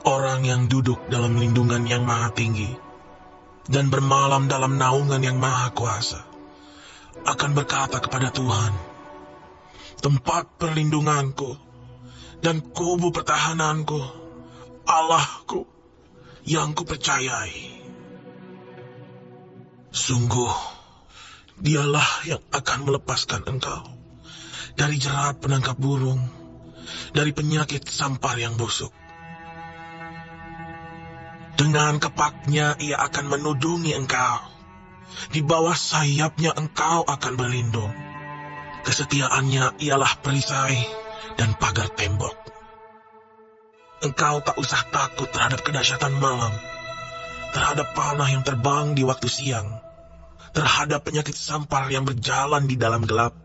Orang yang duduk dalam lindungan yang maha tinggi dan bermalam dalam naungan yang maha kuasa akan berkata kepada Tuhan, tempat perlindunganku dan kubu pertahananku, Allahku yang kupercayai. Sungguh, dialah yang akan melepaskan engkau dari jerat penangkap burung, dari penyakit sampar yang busuk. Dengan kepaknya ia akan menudungi engkau. Di bawah sayapnya engkau akan berlindung. Kesetiaannya ialah perisai dan pagar tembok. Engkau tak usah takut terhadap kedahsyatan malam, terhadap panah yang terbang di waktu siang, terhadap penyakit sampar yang berjalan di dalam gelap,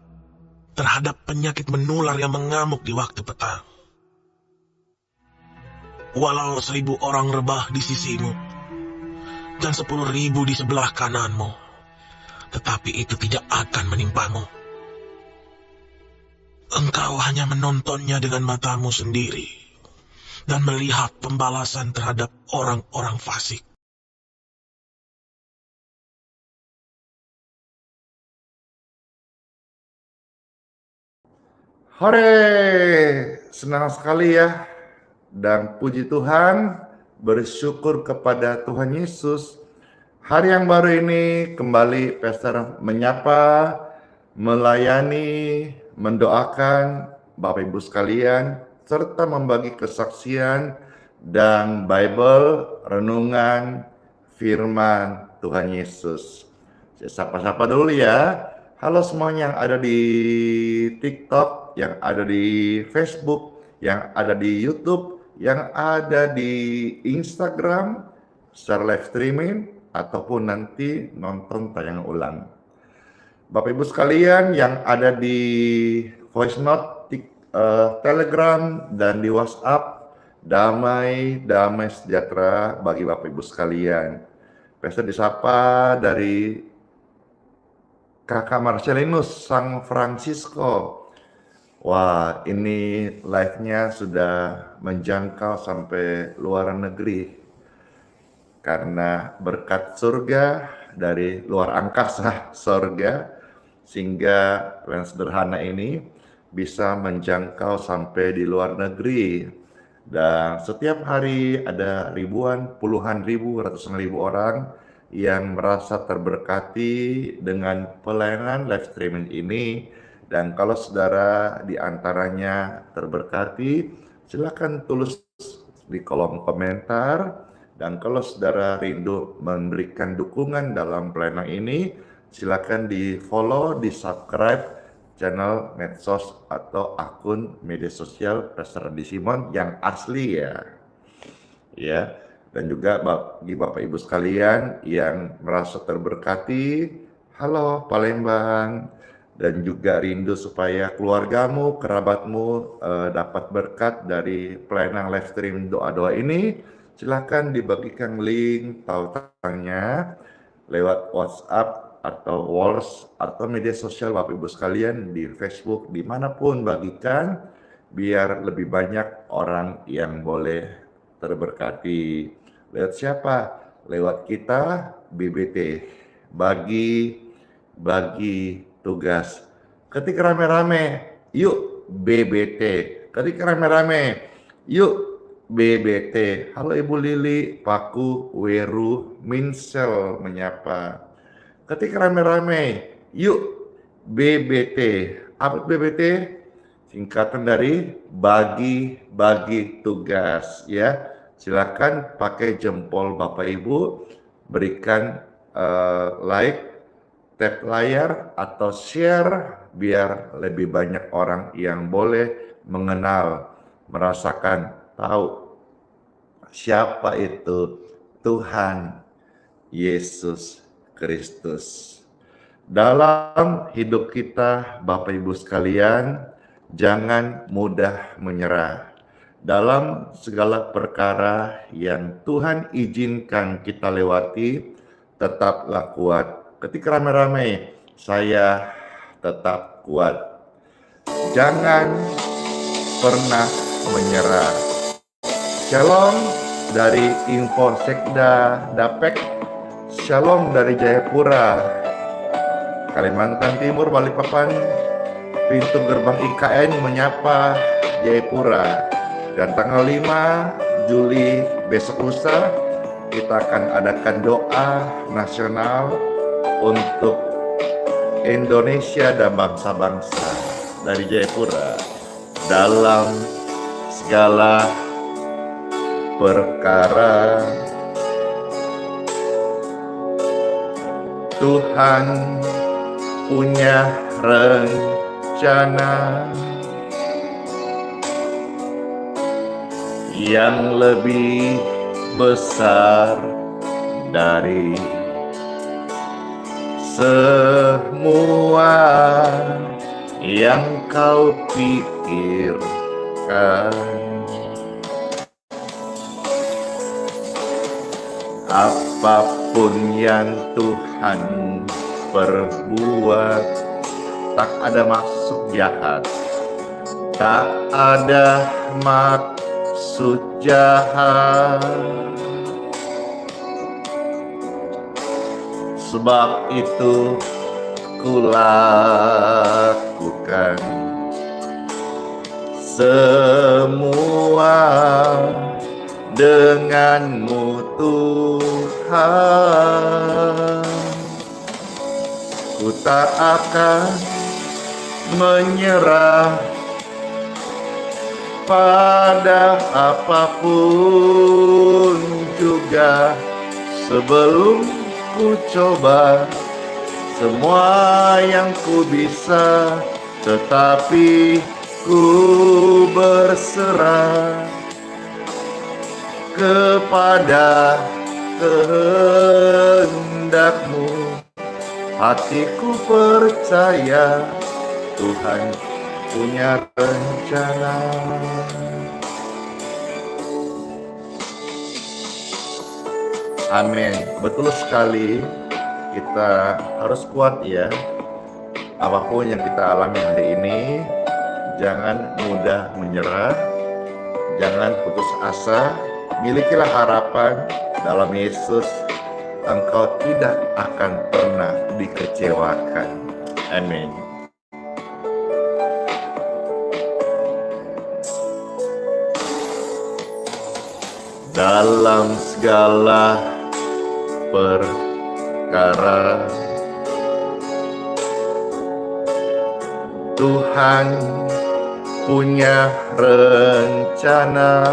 terhadap penyakit menular yang mengamuk di waktu petang. Walau 1000 orang rebah di sisimu dan 10.000 di sebelah kananmu, tetapi itu tidak akan menimpamu. Engkau hanya menontonnya dengan matamu sendiri dan melihat pembalasan terhadap orang-orang fasik. Hore, senang sekali ya. Dan puji Tuhan, bersyukur kepada Tuhan Yesus. Hari yang baru ini kembali Pastor menyapa, melayani, mendoakan Bapak Ibu sekalian, serta membagi kesaksian dan Bible, renungan, firman Tuhan Yesus. Saya sapa-sapa dulu ya. Halo semuanya yang ada di TikTok, yang ada di Facebook, yang ada di YouTube, yang ada di Instagram, secara live streaming, ataupun nanti nonton tayangan ulang. Bapak Ibu sekalian yang ada di voice note, Telegram, dan di WhatsApp, damai sejahtera bagi Bapak Ibu sekalian. Pastor disapa dari Kakak Marcelinus San Francisco. Wah, ini live-nya sudah menjangkau sampai luar negeri. Karena berkat surga dari luar angkasa surga, sehingga plan sederhana ini bisa menjangkau sampai di luar negeri. Dan setiap hari ada ribuan, puluhan ribu, ratusan ribu orang yang merasa terberkati dengan pelayanan live streaming ini. Dan kalau saudara di antaranya terberkati, silakan tulis di kolom komentar. Dan kalau saudara rindu memberikan dukungan dalam pelayanan ini, silakan di follow, di subscribe channel medsos atau akun media sosial Pastor Adi Simon yang asli ya. Dan juga bagi Bapak Ibu sekalian yang merasa terberkati, halo Palembang, dan juga rindu supaya keluargamu, kerabatmu dapat berkat dari pelayanan live stream doa-doa ini, silakan dibagikan link tautannya lewat WhatsApp atau Wals atau media sosial Bapak Ibu sekalian di Facebook, dimanapun bagikan, biar lebih banyak orang yang boleh terberkati. Lewat siapa? Lewat kita, BBT, bagi tugas. Ketik rame-rame, yuk BBT. Ketik rame-rame, yuk BBT. Halo Ibu Lili, Paku, Weru, Minsel menyapa. Ketik rame-rame, yuk BBT. Apa BBT? Singkatan dari bagi tugas ya. Silakan pakai jempol Bapak Ibu, berikan like, tap layar atau share biar lebih banyak orang yang boleh mengenal, merasakan, tahu siapa itu Tuhan Yesus Kristus. Dalam hidup kita, Bapak Ibu sekalian, jangan mudah menyerah. Dalam segala perkara yang Tuhan izinkan kita lewati, tetaplah kuat. Ketika rame-rame, saya tetap kuat. Jangan pernah menyerah. Shalom dari Info Sekda Dapek. Shalom dari Jayapura, Kalimantan Timur, Balikpapan. Pintu gerbang IKN menyapa Jayapura. Dan tanggal 5 Juli besok lusa kita akan adakan doa nasional untuk Indonesia dan bangsa-bangsa dari Jayapura. Dalam segala perkara Tuhan punya rencana yang lebih besar dari semua yang kau pikirkan. Apapun yang Tuhan perbuat, tak ada maksud jahat, tak ada maksud jahat. Sebab itu kulakukan semua denganmu Tuhan. Ku tak akan menyerah pada apapun juga sebelum ku coba semua yang ku bisa, tetapi ku berserah kepada kehendakmu. Hatiku percaya Tuhan punya rencana. Amin. Betul sekali, kita harus kuat ya. Apapun yang kita alami hari ini, jangan mudah menyerah, jangan putus asa. Milikilah harapan dalam Yesus, engkau tidak akan pernah dikecewakan. Amin. Dalam segala perkara Tuhan punya rencana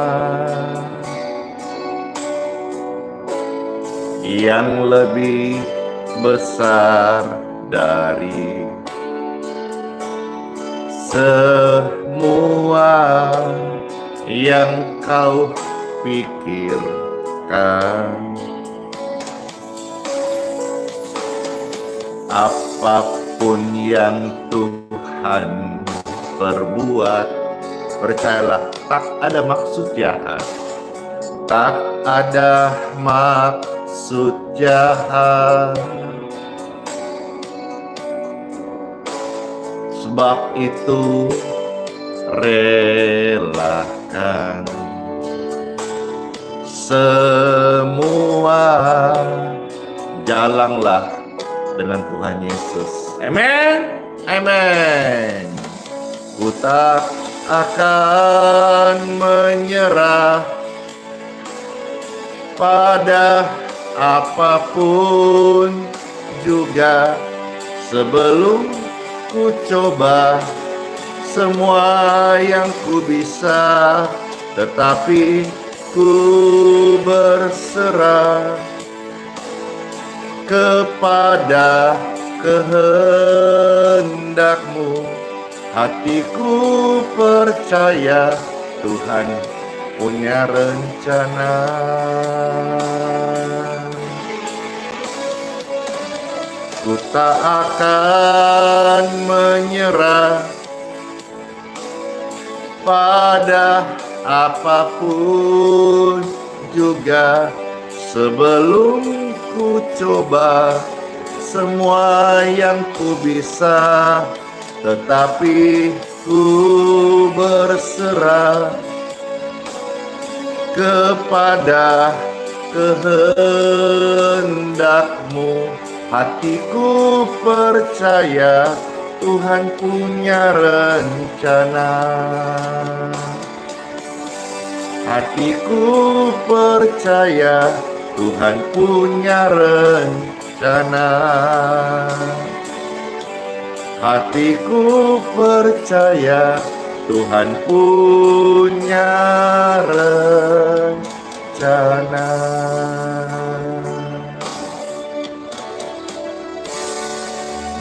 yang lebih besar dari semua yang kau pikirkan. Apapun yang Tuhan perbuat, percayalah, tak ada maksud jahat, tak ada maksud jahat. Sebab itu relakan semua, jalanlah dengan Tuhan Yesus. Amen. Amen. Ku tak akan menyerah pada apapun juga sebelum ku coba semua yang ku bisa, tetapi ku berserah kepada kehendakmu. Hatiku percaya Tuhan punya rencana. Ku tak akan menyerah pada apapun juga sebelum ku coba semua yang ku bisa, tetapi ku berserah kepada kehendak-Mu. Hatiku percaya Tuhan punya rencana. Hatiku percaya Tuhan punya rencana. Hatiku percaya Tuhan punya rencana.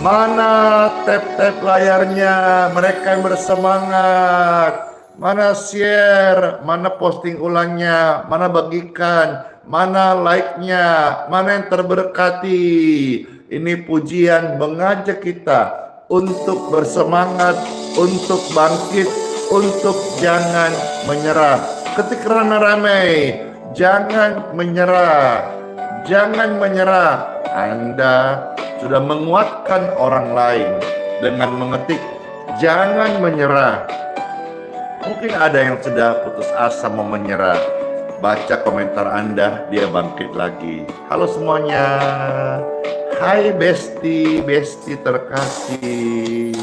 Mana tap-tap layarnya mereka yang bersemangat? Mana share, mana posting ulangnya, mana bagikan, mana like-nya, mana yang terberkati. Ini pujian mengajak kita untuk bersemangat, untuk bangkit, untuk jangan menyerah. Ketika ramai, jangan menyerah. Jangan menyerah. Anda sudah menguatkan orang lain dengan mengetik jangan menyerah. Mungkin ada yang sudah putus asa mau menyerah. Baca komentar Anda, dia bangkit lagi. Halo semuanya. Hai besti terkasih.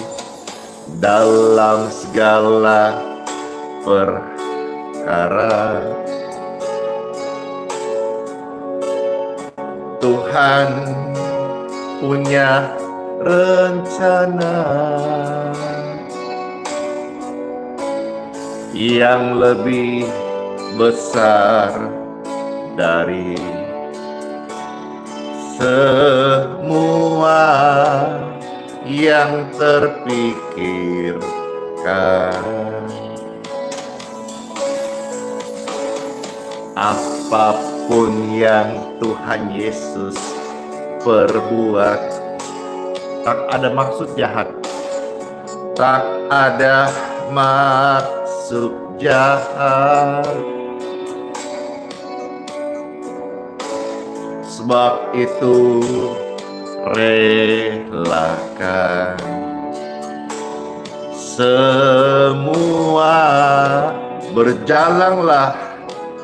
Dalam segala perkara Tuhan punya rencana yang lebih besar dari semua yang terpikirkan. Apapun yang Tuhan Yesus perbuat, tak ada maksud jahat, tak ada maksud jahat. Sebab itu relakan semua, berjalanlah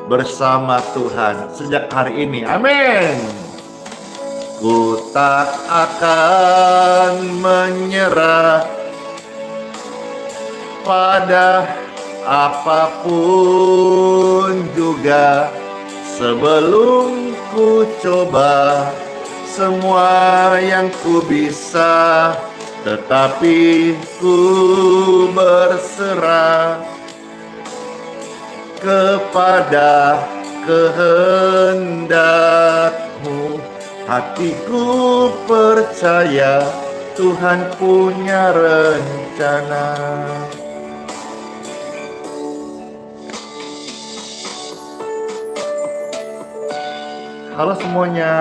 bersama Tuhan sejak hari ini. Amin. Ku tak akan menyerah pada apapun juga sebelum ku coba semua yang ku bisa, tetapi ku berserah kepada kehendak-Mu. Hatiku percaya Tuhan punya rencana. Halo semuanya,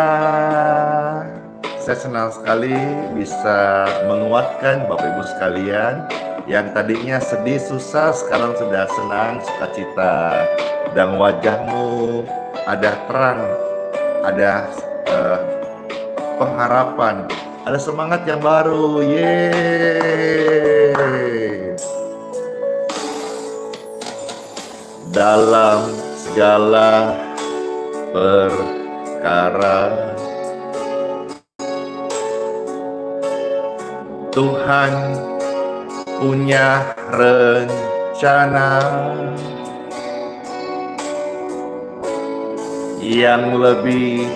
saya senang sekali bisa menguatkan Bapak Ibu sekalian yang tadinya sedih susah sekarang sudah senang sukacita, dan wajahmu ada terang, ada pengharapan, ada semangat yang baru. Yeay. Dalam segala perkara Tuhan punya rencana yang lebih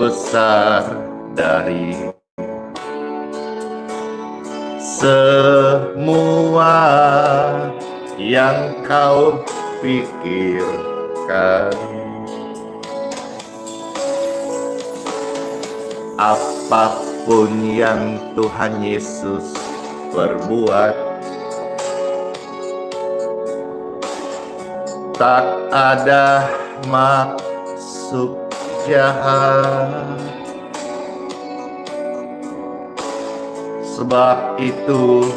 besar dari semua yang kau pikirkan. Apapun yang Tuhan Yesus perbuat, tak ada maksud jahat. Sebab itu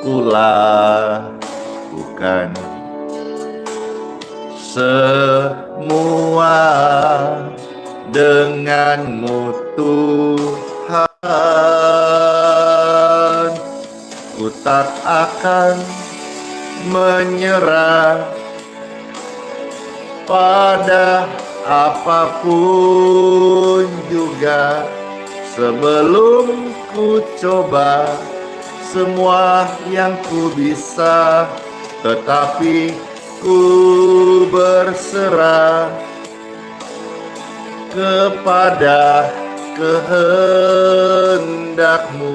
kulakukan semua denganmu Tuhan. Ku tak akan menyerah pada apapun juga. Sebelum ku coba semua yang ku bisa, tetapi ku berserah kepada kehendakmu.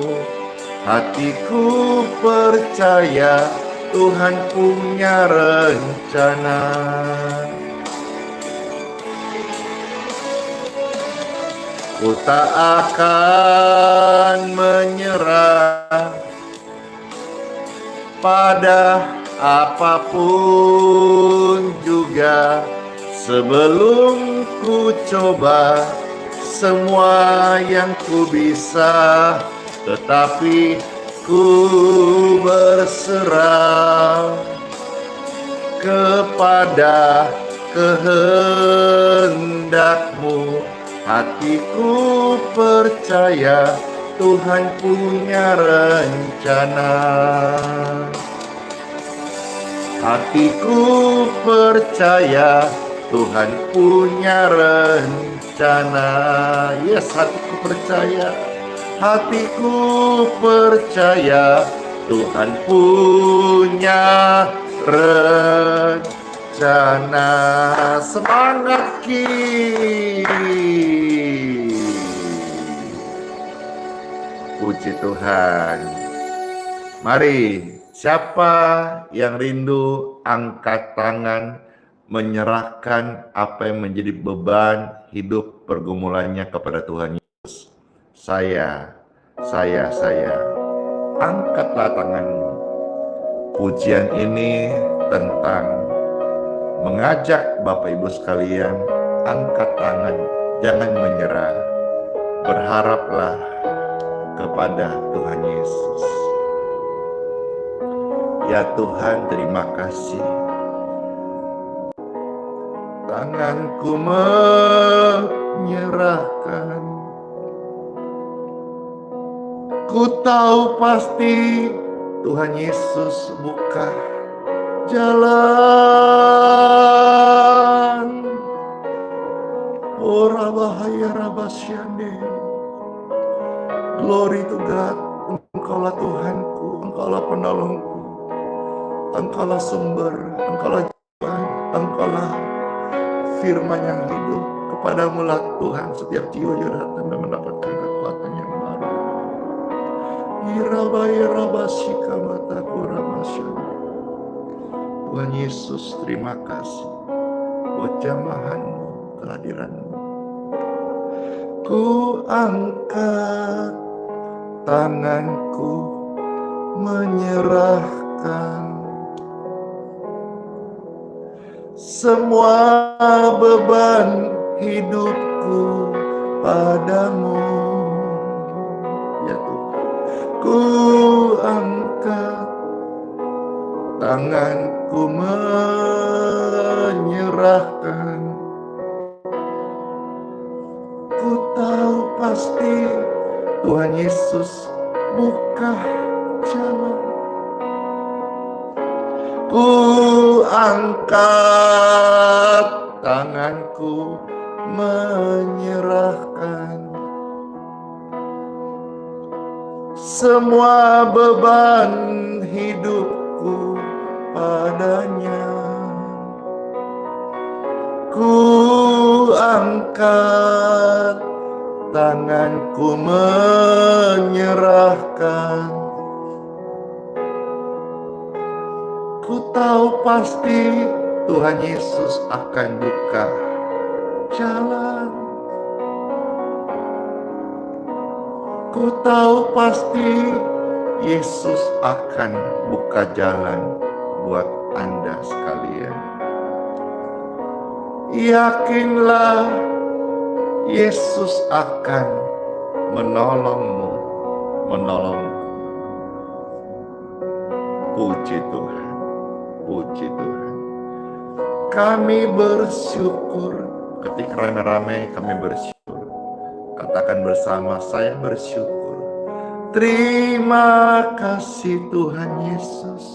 Hatiku percaya Tuhan punya rencana. Ku tak akan menyerah pada apapun juga. Sebelum ku coba semua yang ku bisa, tetapi ku berserah kepada kehendakmu. Hatiku percaya Tuhan punya rencana. Hatiku percaya Tuhan punya rencana. Yes, hatiku percaya. Hatiku percaya Tuhan punya rencana. Semangat Ki. Puji Tuhan. Mari, siapa yang rindu angkat tangan, menyerahkan apa yang menjadi beban hidup pergumulannya kepada Tuhan Yesus. Saya. Angkatlah tanganmu. Pujian ini tentang mengajak Bapak Ibu sekalian, angkat tangan, jangan menyerah. Berharaplah kepada Tuhan Yesus. Ya Tuhan, terima kasih. Tanganku menyerahkan. Ku tahu pasti Tuhan Yesus buka jalan. Oh Rabahaya Rabasyande. Glory to God. Engkaulah Tuhanku, Engkaulah penolongku, Engkaulah sumber, Engkaulah jalan, Engkaulah firman yang hidup. Kepadamu-lah Tuhan setiap jiwa yang datang dan mendapatkan kekuatan yang baru. Tuhan Yesus, terima kasih buat jamahanmu, kehadiranmu. Ku angkat tanganku menyerahkan semua beban hidupku padamu. Ya Tuhan, ku angkat tanganku menyerahkan. Ku tahu pasti Tuhan Yesus buka jalan. Ku angkat tanganku menyerahkan semua beban hidupku padanya. Ku angkat tanganku menyerahkan. Ku tahu pasti Tuhan Yesus akan buka jalan. Ku tahu pasti Yesus akan buka jalan buat Anda sekalian. Yakinlah Yesus akan menolongmu, menolongku. Puji Tuhan, puji Tuhan. Kami bersyukur ketika rame-rame kami bersyukur. Katakan bersama, saya bersyukur. Terima kasih Tuhan Yesus.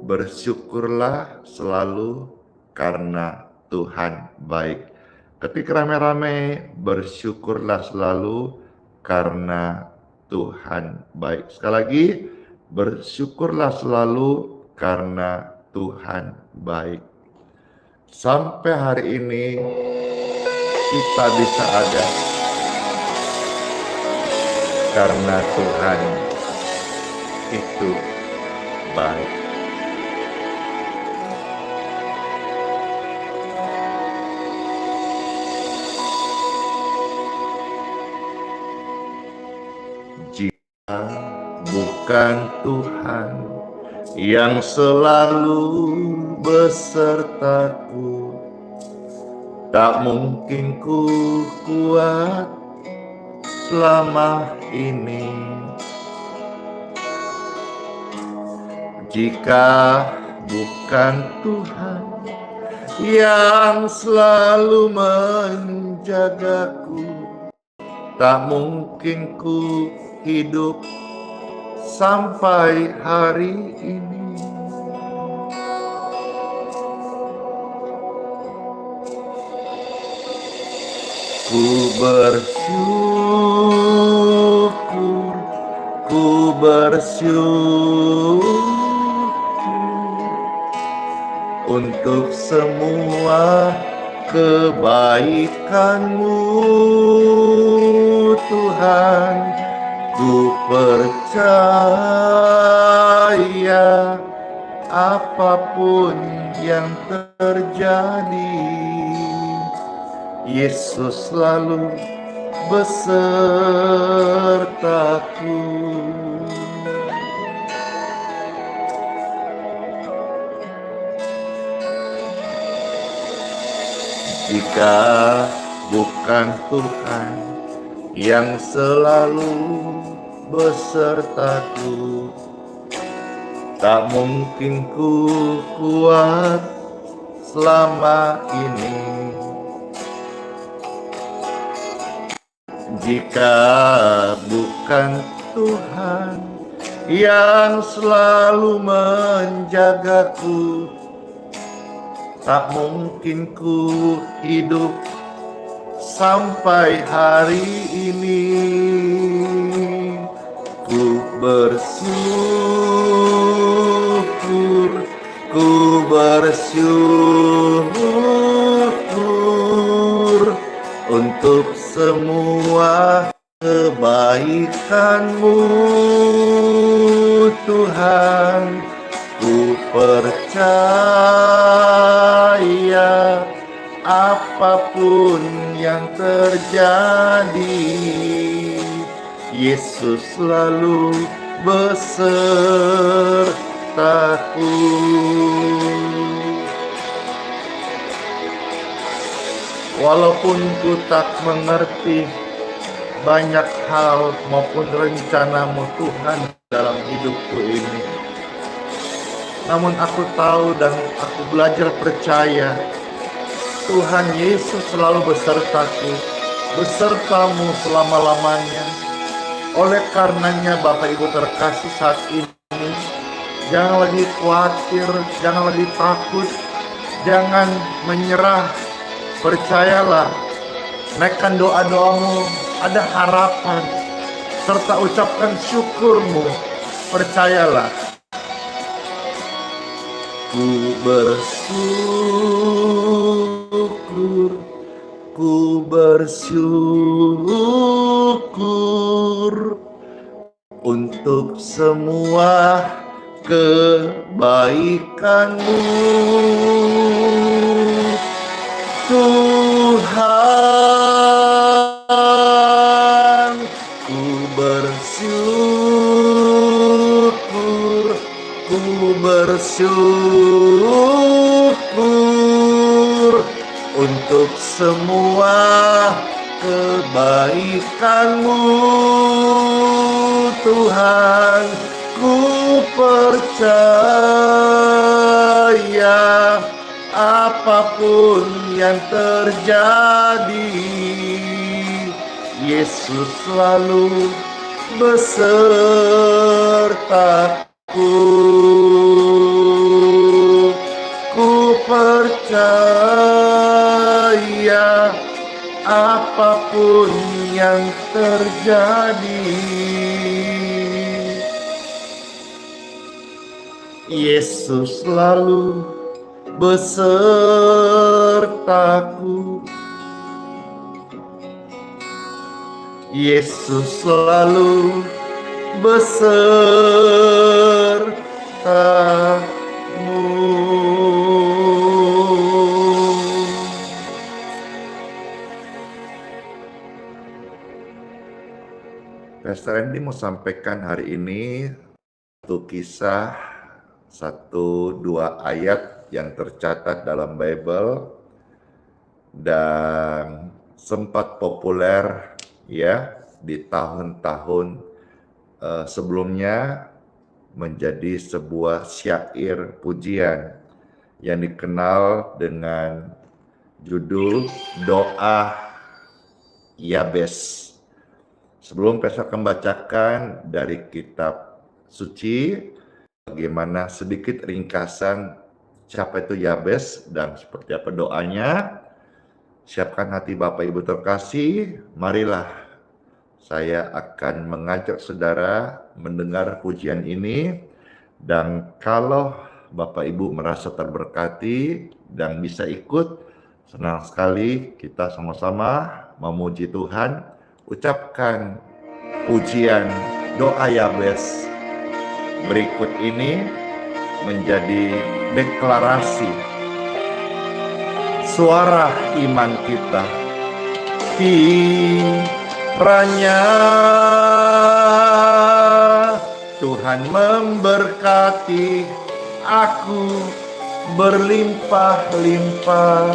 Bersyukurlah selalu karena Tuhan baik. Ketik rame-rame, bersyukurlah selalu karena Tuhan baik. Sekali lagi, bersyukurlah selalu karena Tuhan baik. Sampai hari ini kita bisa ada karena Tuhan itu baik. Jika bukan Tuhan yang selalu besertaku, tak mungkin ku kuat selama ini. Jika bukan Tuhan yang selalu menjagaku, tak mungkin ku hidup sampai hari ini. Ku bersyukur untuk semua kebaikan-Mu, Tuhan. Ku percaya apapun yang terjadi, Yesus selalu besertaku. Jika bukan Tuhan yang selalu besertaku, tak mungkin ku kuat selama ini. Jika bukan Tuhan yang selalu menjagaku, tak mungkin ku hidup sampai hari ini. Ku bersyukur untuk semua kebaikan-Mu, Tuhan. Ku percaya apapun yang terjadi, Yesus selalu besertaku. Walaupun ku tak mengerti banyak hal maupun rencana-Mu, Tuhan, dalam hidupku ini, namun aku tahu dan aku belajar percaya Tuhan Yesus selalu besertaku, besertamu selama-lamanya. Oleh karenanya Bapak Ibu terkasih, saat ini jangan lagi khawatir, jangan lagi takut, jangan menyerah. Percayalah, naikkan doa-doamu, ada harapan, serta ucapkan syukurmu. Percayalah. Ku bersyukur untuk semua kebaikan-Mu, Tuhan. Ku bersyukur untuk semua kebaikan-Mu, Tuhan. Ku percaya apapun yang terjadi, Yesus selalu besertaku. Ku percaya apapun yang terjadi. Yesus selalu besertaku. Yesus selalu besertamu. Pastor Randy mau sampaikan hari ini satu kisah, 1-2 ayat yang tercatat dalam Bible dan sempat populer ya di tahun-tahun sebelumnya menjadi sebuah syair pujian yang dikenal dengan judul Doa Yabes. Sebelum Pastor akan membacakan dari kitab suci, bagaimana sedikit ringkasan siapa itu Yabes dan seperti apa doanya. Siapkan hati Bapak Ibu terkasih, marilah saya akan mengajak saudara mendengar pujian ini. Dan kalau Bapak Ibu merasa terberkati dan bisa ikut, senang sekali kita sama-sama memuji Tuhan. Ucapkan pujian doa Yabes berikut ini menjadi deklarasi suara iman kita. Kiranya Tuhan memberkati aku berlimpah-limpah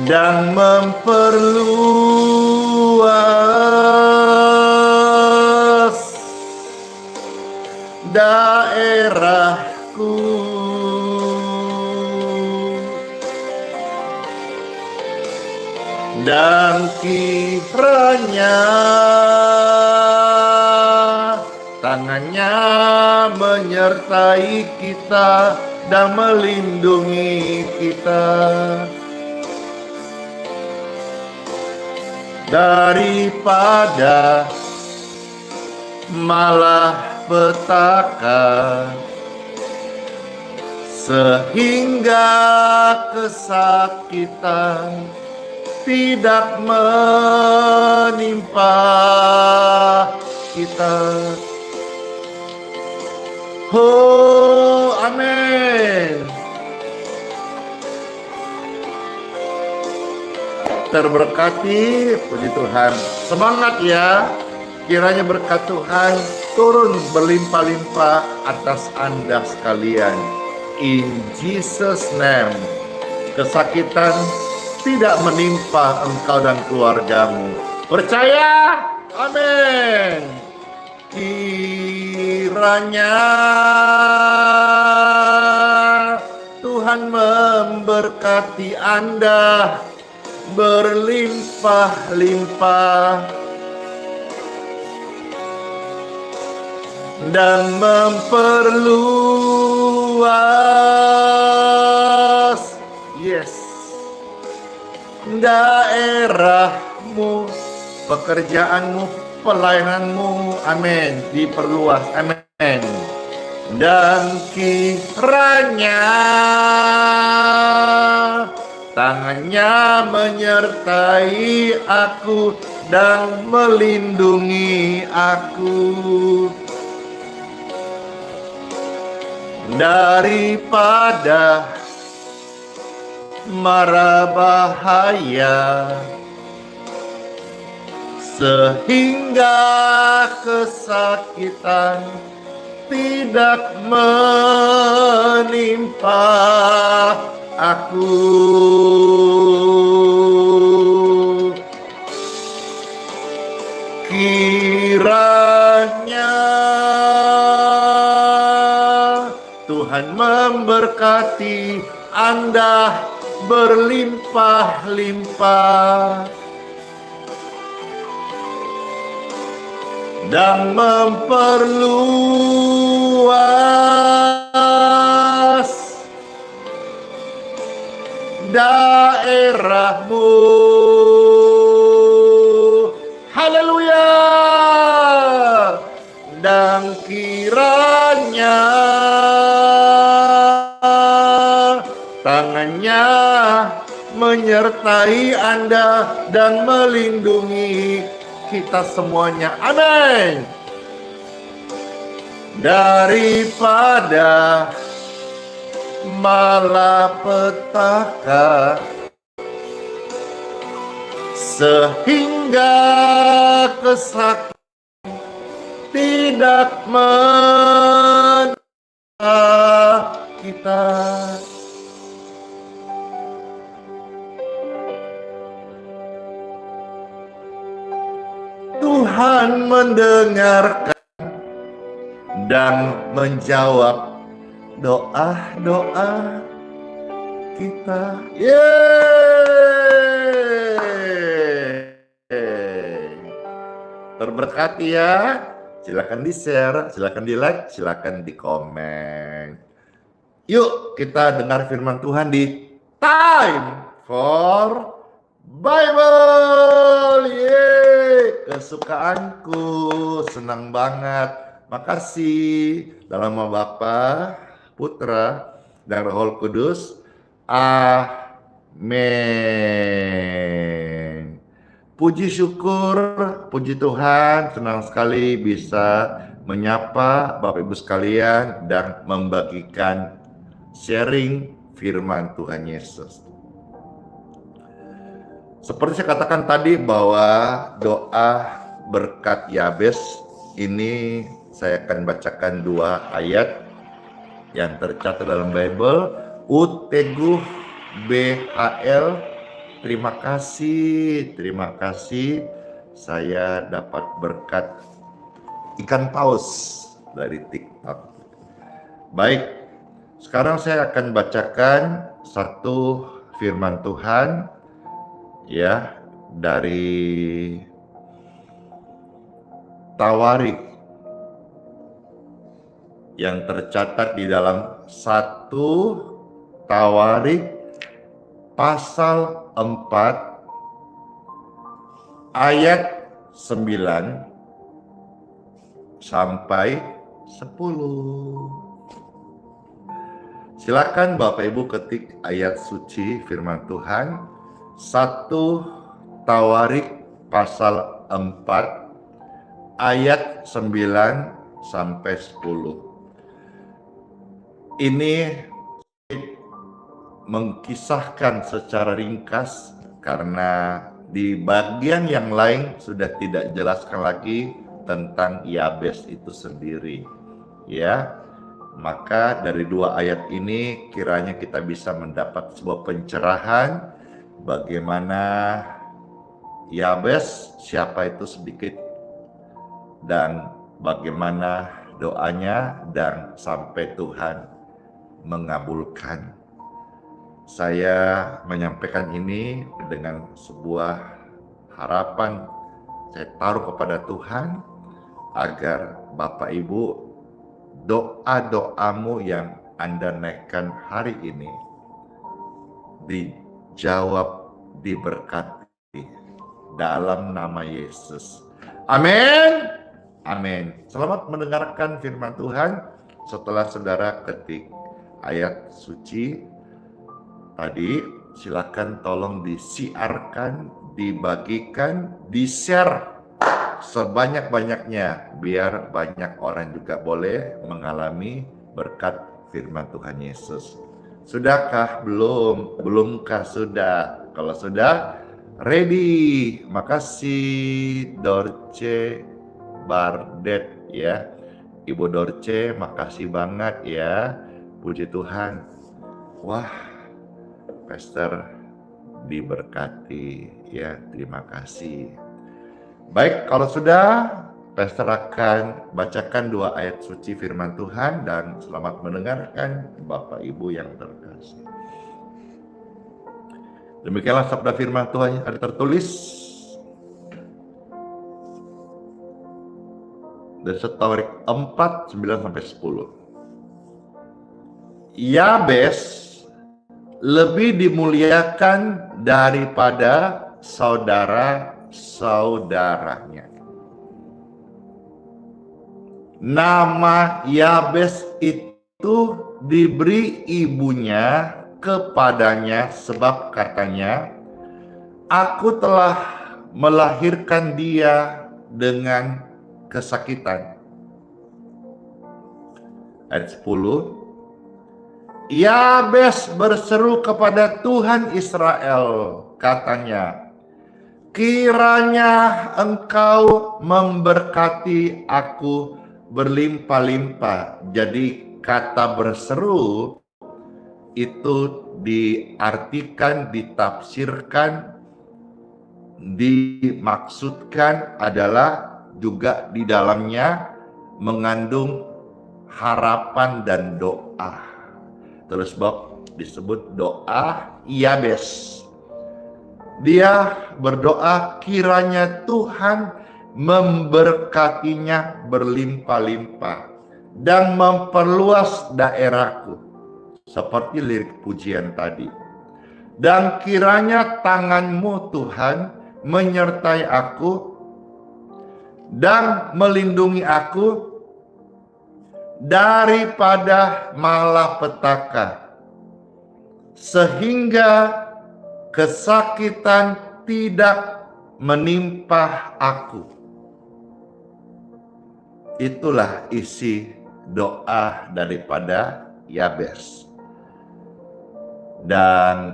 dan memperluas daerahku. Dan kiranya tangannya menyertai kita dan melindungi kita daripada malapetaka, sehingga kesakitan tidak menimpa kita. Oh, amin. Terberkati, puji Tuhan. Semangat ya. Kiranya berkat Tuhan turun berlimpah-limpah atas Anda sekalian. In Jesus name. Kesakitan tidak menimpa engkau dan keluargamu. Percaya? Amin. Kiranya Tuhan memberkati Anda berlimpah-limpah dan memperluas daerahmu, pekerjaanmu, pelayananmu, amin, diperluas, amin. Dan kiranya tangannya menyertai aku dan melindungi aku daripada mara bahaya, sehingga kesakitan tidak menimpa aku. Kiranya Tuhan memberkati Anda berlimpah-limpah dan memperluas daerahmu. Haleluya. Dan kiranya tangannya menyertai Anda dan melindungi kita semuanya. Amin. Daripada malapetaka sehingga kesakitan tidak menimpa kita. Tuhan mendengarkan dan menjawab doa-doa kita. Yeay. Terberkati ya. Silakan di-share, silakan di-like, silakan di-komen. Yuk kita dengar firman Tuhan di Time for Bible. Yeay. Kesukaanku, senang banget. Makasih. Dalam nama Bapa, Putra, dan Roh Kudus. Amin. Puji syukur, puji Tuhan, senang sekali bisa menyapa Bapak Ibu sekalian dan membagikan sharing firman Tuhan Yesus. Seperti saya katakan tadi bahwa doa berkat Yabes ini saya akan bacakan 2 ayat yang tercatat dalam Bible. Uteguh BHL, terima kasih saya dapat berkat ikan paus dari TikTok. Baik, sekarang saya akan bacakan satu firman Tuhan ya dari Tawarik yang tercatat di dalam 1 Tawarik pasal 4 ayat 9 sampai 10. Silakan Bapak Ibu ketik ayat suci firman Tuhan 1 Tawarik pasal 4 ayat 9 sampai 10. Ini mengkisahkan secara ringkas karena di bagian yang lain sudah tidak jelaskan lagi tentang Yabes itu sendiri. Ya, maka dari 2 ayat ini kiranya kita bisa mendapat sebuah pencerahan bagaimana Yabes, siapa itu sedikit, dan bagaimana doanya dan sampai Tuhan mengabulkan. Saya menyampaikan ini dengan sebuah harapan saya taruh kepada Tuhan agar Bapak Ibu doa-doamu yang Anda naikkan hari ini dijawab, diberkati dalam nama Yesus. Amin. Amin. Selamat mendengarkan firman Tuhan. Setelah saudara ketik ayat suci tadi, silakan tolong disiarkan, dibagikan, di-share sebanyak-banyaknya biar banyak orang juga boleh mengalami berkat firman Tuhan Yesus. Sudahkah? Belum? Belumkah? Sudah? Kalau sudah, ready. Makasih Dorce Bardet ya. Ibu Dorce, makasih banget ya. Puji Tuhan. Wah, Pastor diberkati ya, terima kasih. Baik, kalau sudah, Pastor akan bacakan 2 ayat suci firman Tuhan dan selamat mendengarkan Bapak Ibu yang terkasih. Demikianlah sabda firman Tuhan yang ada tertulis dari Tawarik 4, 9 sampai 10. Yabes lebih dimuliakan daripada saudara-saudaranya. Nama Yabes itu diberi ibunya kepadanya sebab katanya, "Aku telah melahirkan dia dengan kesakitan." Ayat 10, Yabes berseru kepada Tuhan Israel, katanya, "Kiranya engkau memberkati aku berlimpah-limpah." Jadi kata berseru itu diartikan, ditafsirkan, dimaksudkan adalah juga di dalamnya mengandung harapan dan doa. Terus sebab disebut doa Yabes. Dia berdoa kiranya Tuhan memberkatinya berlimpah-limpah dan memperluas daerahku. Seperti lirik pujian tadi. Dan kiranya tanganmu Tuhan menyertai aku dan melindungi aku daripada malapetaka, sehingga kesakitan tidak menimpa aku. Itulah isi doa daripada Yabes. Dan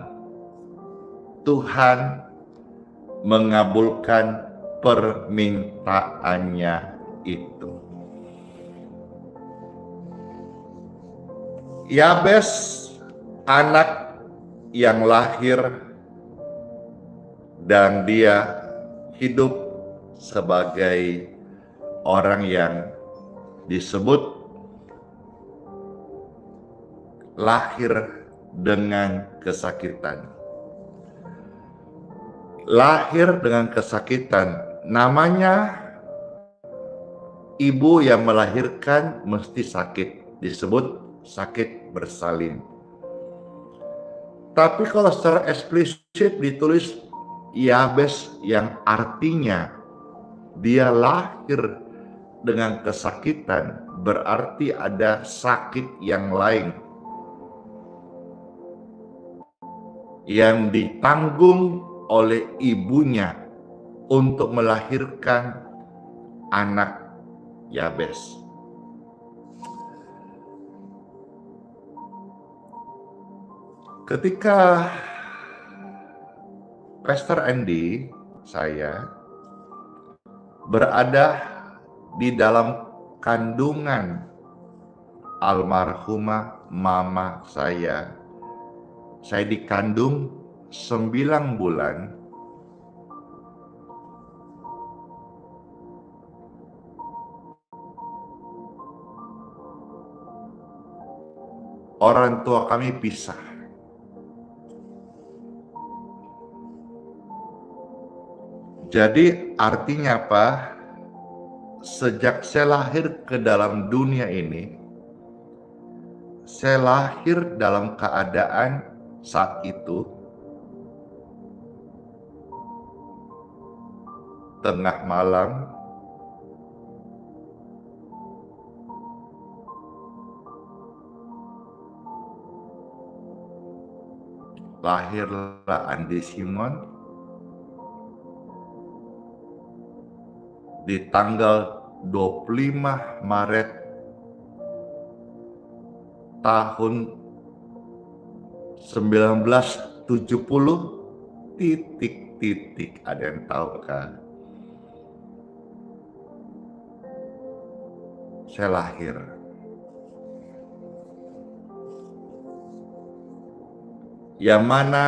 Tuhan mengabulkan permintaannya itu. Yabes anak yang lahir dan dia hidup sebagai orang yang disebut lahir dengan kesakitan. Lahir dengan kesakitan, namanya ibu yang melahirkan mesti sakit, disebut sakit bersalin. Tapi kalau secara eksplisit ditulis Yabes yang artinya dia lahir dengan kesakitan, berarti ada sakit yang lain yang ditanggung oleh ibunya untuk melahirkan anak Yabes. Ketika Pastor Andy, saya berada di dalam kandungan almarhumah mama saya dikandung 9 bulan. Orang tua kami pisah. Jadi artinya apa? Sejak saya lahir ke dalam dunia ini, saya lahir dalam keadaan saat itu tengah malam, lahirlah Andi Simon di tanggal 25 Maret tahun 1970 titik-titik. Ada yang tahu kan? Saya lahir. Yang mana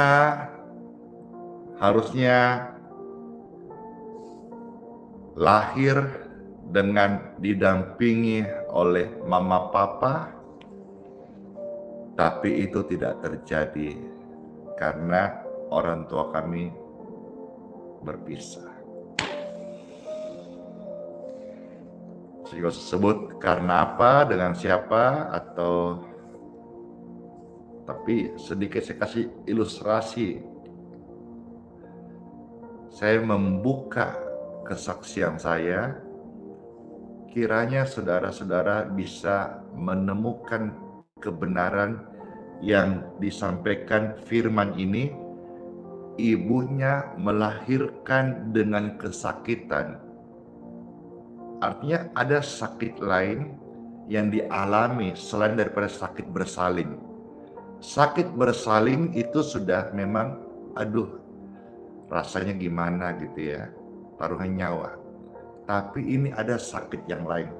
harusnya lahir dengan didampingi oleh mama papa, tapi itu tidak terjadi karena orang tua kami berpisah. Sehingga disebut karena apa, dengan siapa, atau Tapi sedikit saya kasih ilustrasi. Saya membuka kesaksian saya, kiranya saudara-saudara bisa menemukan kebenaran yang disampaikan firman ini. Ibunya melahirkan dengan kesakitan. Artinya ada sakit lain yang dialami selain daripada sakit bersalin. Sakit bersalin itu sudah memang, aduh, rasanya gimana gitu ya, taruhan nyawa. Tapi ini ada sakit yang lain,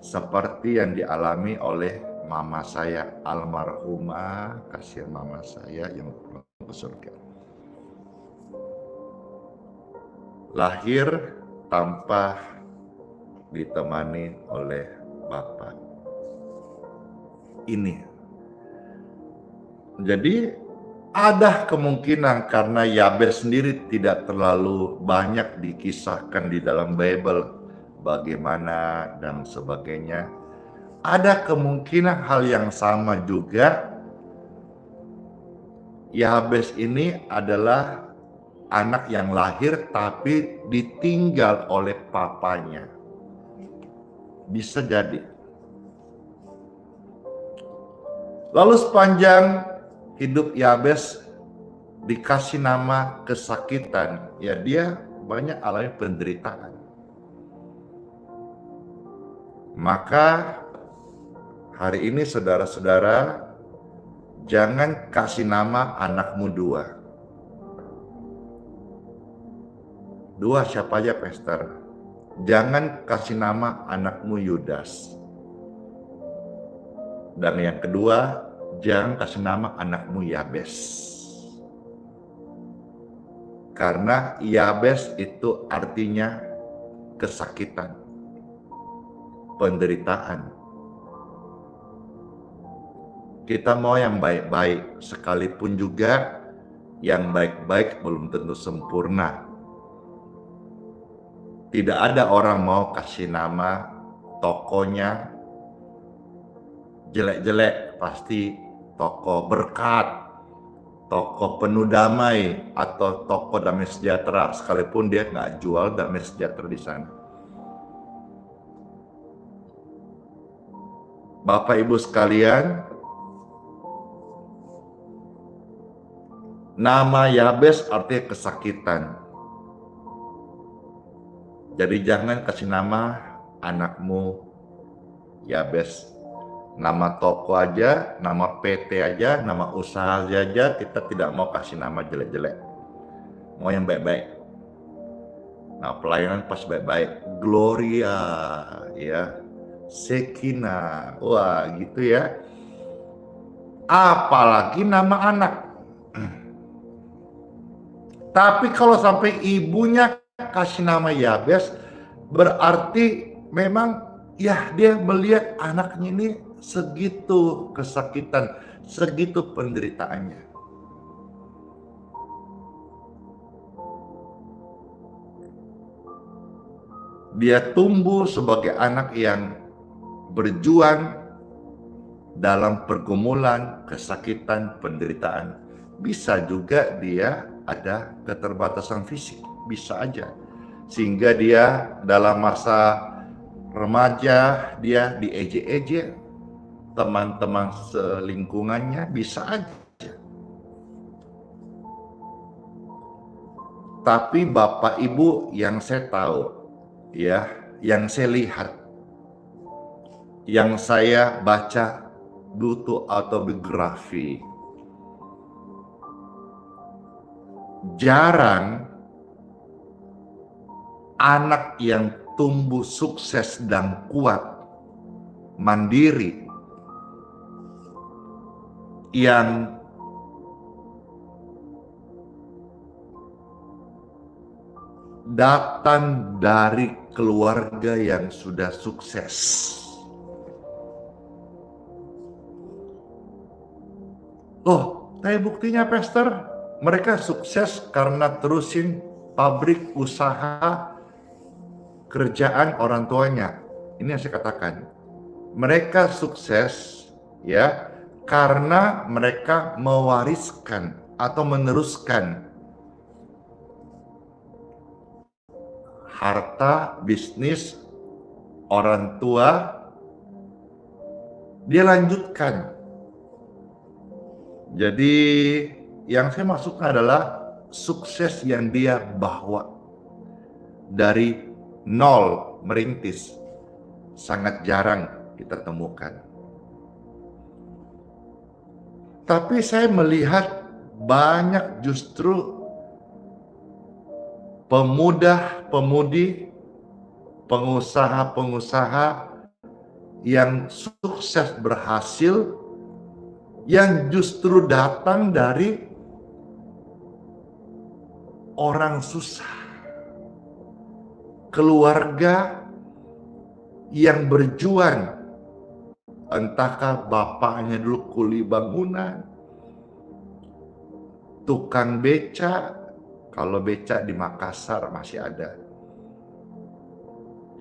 seperti yang dialami oleh mama saya almarhumah, kasihan mama saya yang pulang ke surga. Lahir tanpa ditemani oleh bapak. Ini. Jadi ada kemungkinan karena Yabes sendiri tidak terlalu banyak dikisahkan di dalam Bible bagaimana dan sebagainya. Ada kemungkinan hal yang sama juga. Yabes ini adalah anak yang lahir tapi ditinggal oleh papanya. Bisa jadi. Lalu sepanjang hidup Yabes dikasih nama kesakitan. Ya, dia banyak alami penderitaan. Maka hari ini saudara-saudara, jangan kasih nama anakmu dua. Dua siapa aja, Pastor? Jangan kasih nama anakmu Yudas. Dan yang kedua, jangan kasih nama anakmu Yabes. Karena Yabes itu artinya kesakitan, penderitaan. Kita mau yang baik-baik, sekalipun juga yang baik-baik belum tentu sempurna. Tidak ada orang mau kasih nama tokonya jelek-jelek, pasti toko berkat, toko penuh damai, atau toko damai sejahtera, sekalipun dia nggak jual damai sejahtera di sana. Bapak Ibu sekalian, nama Yabes artinya kesakitan. Jadi jangan kasih nama anakmu Yabes. Nama toko aja, nama PT aja, nama usaha aja, kita tidak mau kasih nama jelek-jelek. Mau yang baik-baik. Nah, pelayanan pas baik-baik. Gloria, ya. Sekina, wah gitu ya. Apalagi nama anak. Tapi kalau sampai ibunya kasih nama Yabes, berarti memang ya dia melihat anaknya ini segitu kesakitan, segitu penderitaannya. Dia tumbuh sebagai anak yang berjuang dalam pergumulan, kesakitan, penderitaan. Bisa juga dia ada keterbatasan fisik, bisa aja. Sehingga dia dalam masa remaja dia diejek-ejek, teman-teman selingkungannya, bisa aja. Tapi Bapak Ibu, yang saya tahu, ya, yang saya lihat, yang saya baca buku autobiografi, jarang anak yang tumbuh sukses dan kuat, mandiri, yang datang dari keluarga yang sudah sukses. Loh, tapi buktinya Pastor, mereka sukses karena terusin pabrik usaha kerjaan orang tuanya. Ini yang saya katakan. Mereka sukses ya karena mereka mewariskan atau meneruskan harta bisnis orang tua, dia lanjutkan. Jadi yang saya maksudkan adalah sukses yang dia bawa dari nol, merintis, sangat jarang kita temukan. Tapi saya melihat banyak justru pemuda-pemudi, pengusaha-pengusaha yang sukses berhasil, yang justru datang dari orang susah, keluarga yang berjuang, entahkah bapaknya dulu kuli bangunan, tukang beca. Kalau beca di Makassar masih ada,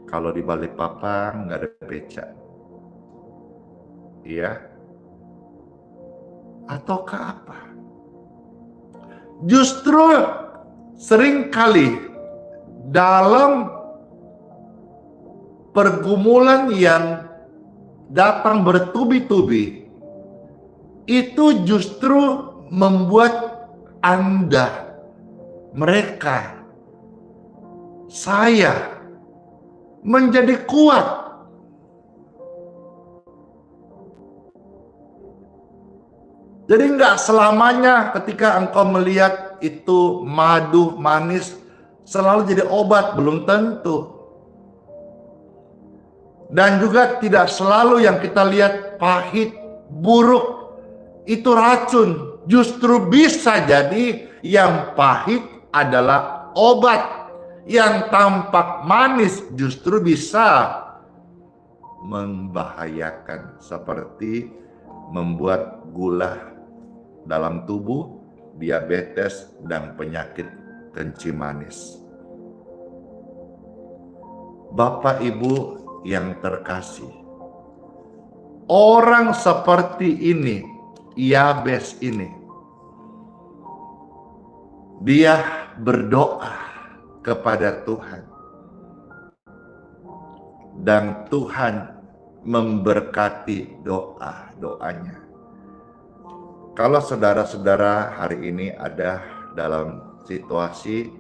kalau di Balikpapan nggak ada beca, iya? Ataukah apa? Justru seringkali dalam pergumulan yang datang bertubi-tubi, itu justru membuat Anda, mereka, saya menjadi kuat. Jadi nggak selamanya ketika engkau melihat itu madu manis selalu jadi obat, belum tentu. Dan juga tidak selalu yang kita lihat pahit, buruk, itu racun. Justru bisa jadi yang pahit adalah obat. Yang tampak manis justru bisa membahayakan, seperti membuat gula dalam tubuh, diabetes, dan penyakit kencing manis. Bapak Ibu yang terkasih, orang seperti ini, Yabes ini, dia berdoa kepada Tuhan, dan Tuhan memberkati doanya. Kalau saudara-saudara hari ini ada dalam situasi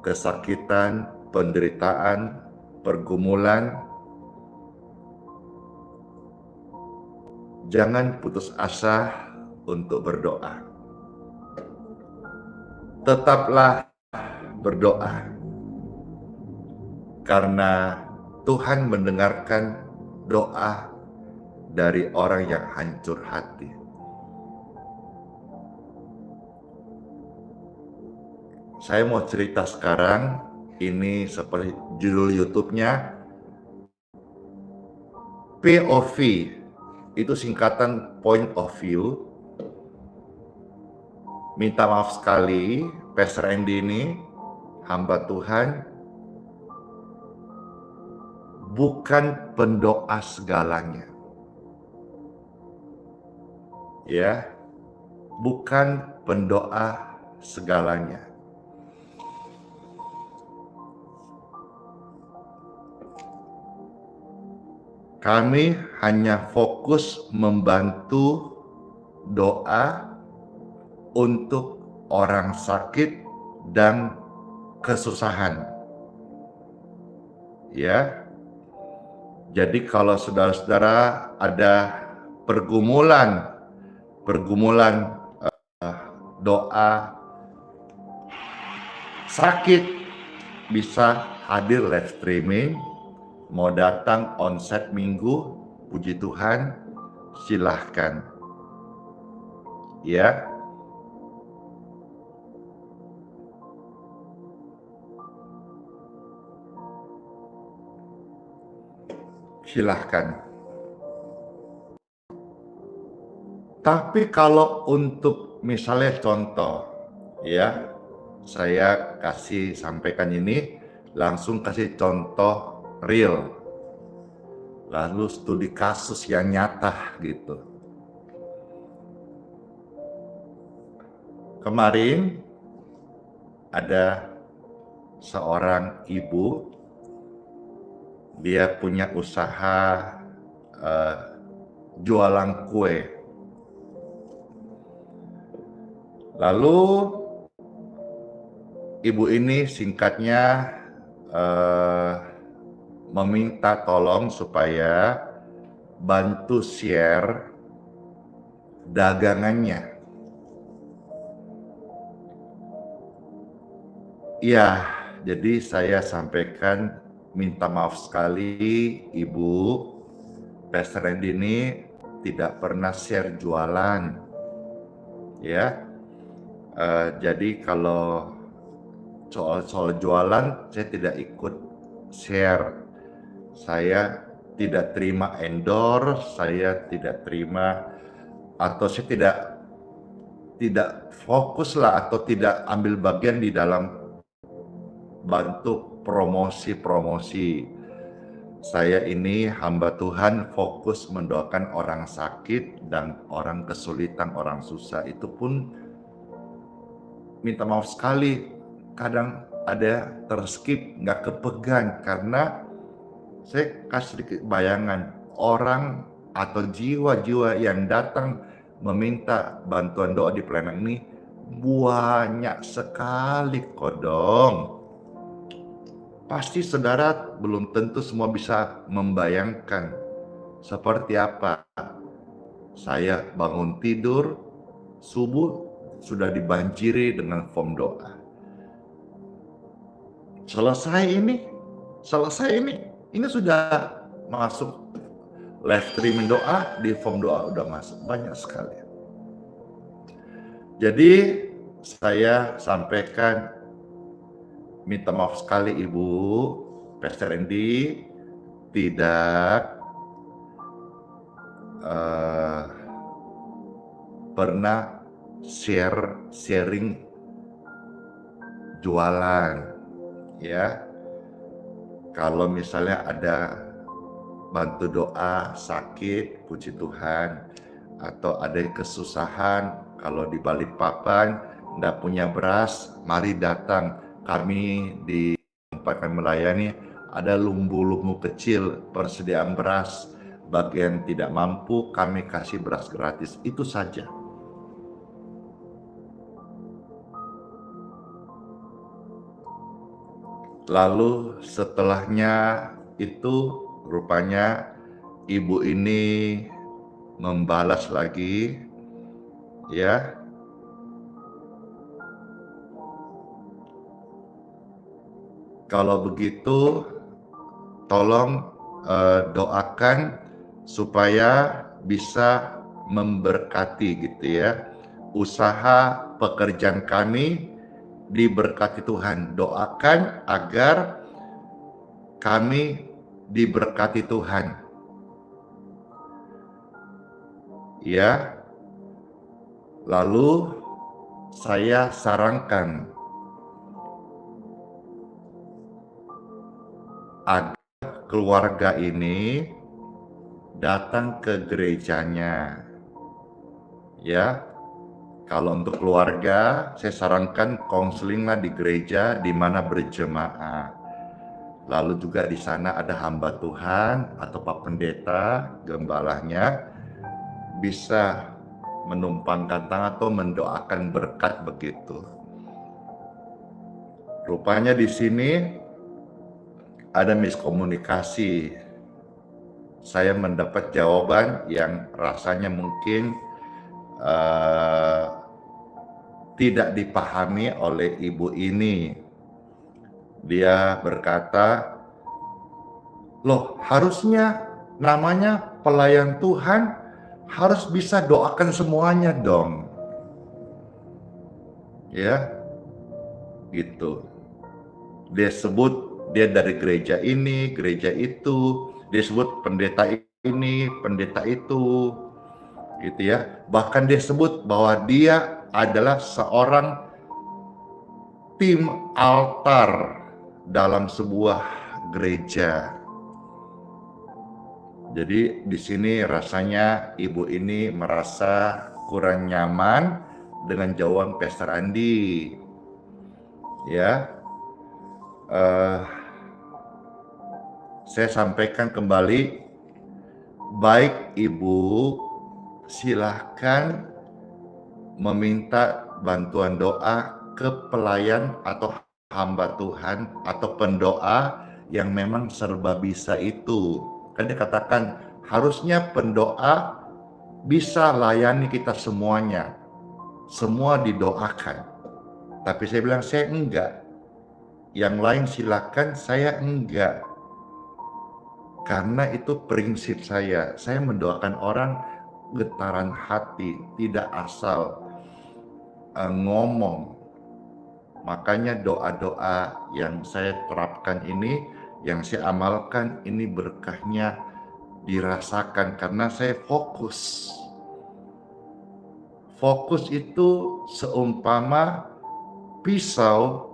kesakitan, penderitaan, pergumulan, jangan putus asa untuk berdoa. Tetaplah berdoa, karena Tuhan mendengarkan doa dari orang yang hancur hati. Saya mau cerita sekarang, ini seperti judul YouTube-nya, POV, itu singkatan Point of View. Minta maaf sekali, Pastor Andy ini, hamba Tuhan, bukan pendoa segalanya. Ya, bukan pendoa segalanya. Kami hanya fokus membantu doa untuk orang sakit dan kesusahan. Ya. Jadi kalau saudara-saudara ada pergumulan doa, sakit, bisa hadir live streaming. Mau datang onsite minggu, puji Tuhan, silahkan. Ya. Silahkan. Tapi kalau untuk misalnya contoh, ya, saya kasih sampaikan ini, langsung kasih contoh real, lalu studi kasus yang nyata gitu. kemarin ada seorang ibu, dia punya usaha jualan kue. Lalu ibu ini singkatnya meminta tolong supaya bantu share dagangannya. Ya, jadi saya sampaikan minta maaf sekali Ibu, Pastor Randy ini tidak pernah share jualan. Ya, jadi kalau soal jualan saya tidak ikut share. Saya tidak terima endorse, saya tidak terima, atau saya tidak fokus lah atau tidak ambil bagian di dalam bantu promosi. Saya ini hamba Tuhan fokus mendoakan orang sakit dan orang kesulitan, orang susah. Itu pun minta maaf sekali, kadang ada terskip, nggak kepegang, karena saya kasih sedikit bayangan, orang atau jiwa-jiwa yang datang meminta bantuan doa di pelayanan ini banyak sekali kodong. Pasti saudara belum tentu semua bisa membayangkan seperti apa. Saya bangun tidur, subuh sudah dibanjiri dengan form doa. Selesai ini sudah masuk live streaming doa, di form doa udah masuk, banyak sekali. Jadi saya sampaikan minta maaf sekali Ibu, Pastor Randy tidak pernah sharing jualan, ya. Kalau misalnya ada bantu doa sakit, puji Tuhan, atau ada kesusahan, kalau di Balikpapan nggak punya beras, mari datang. Kami di tempat kami melayani ada lumbu-lumbu kecil persediaan beras. Bagian tidak mampu kami kasih beras gratis, itu saja. Lalu setelahnya itu rupanya ibu ini membalas lagi, ya. Kalau begitu tolong doakan supaya bisa memberkati gitu ya. Usaha pekerjaan kami diberkati Tuhan. Doakan agar kami diberkati Tuhan. Ya. Lalu saya sarankan agar keluarga ini datang ke gerejanya. Ya. Kalau untuk keluarga, saya sarankan konselinglah di gereja di mana berjemaah. Lalu juga di sana ada hamba Tuhan atau Pak Pendeta, gembalanya bisa menumpangkan tangan atau mendoakan berkat begitu. Rupanya di sini ada miskomunikasi. Saya mendapat jawaban yang rasanya mungkin tidak dipahami oleh ibu ini. Dia berkata, loh harusnya namanya pelayan Tuhan harus bisa doakan semuanya dong. Ya, gitu. Dia sebut dia dari gereja ini, gereja itu, dia sebut pendeta ini, pendeta itu, gitu ya. Bahkan dia sebut bahwa dia adalah seorang tim altar dalam sebuah gereja. Jadi di sini rasanya ibu ini merasa kurang nyaman dengan jawaban Pastor Andi. Ya, saya sampaikan kembali, baik Ibu, silahkan meminta bantuan doa ke pelayan atau hamba Tuhan atau pendoa yang memang serba bisa itu. Kan dia katakan harusnya pendoa bisa layani kita semuanya, semua didoakan. Tapi saya bilang saya enggak. Yang lain silakan, saya enggak. Karena itu prinsip saya. Saya mendoakan orang getaran hati, tidak asal ngomong. Makanya doa-doa yang saya terapkan ini, yang saya amalkan ini berkahnya dirasakan karena saya fokus. Fokus itu seumpama pisau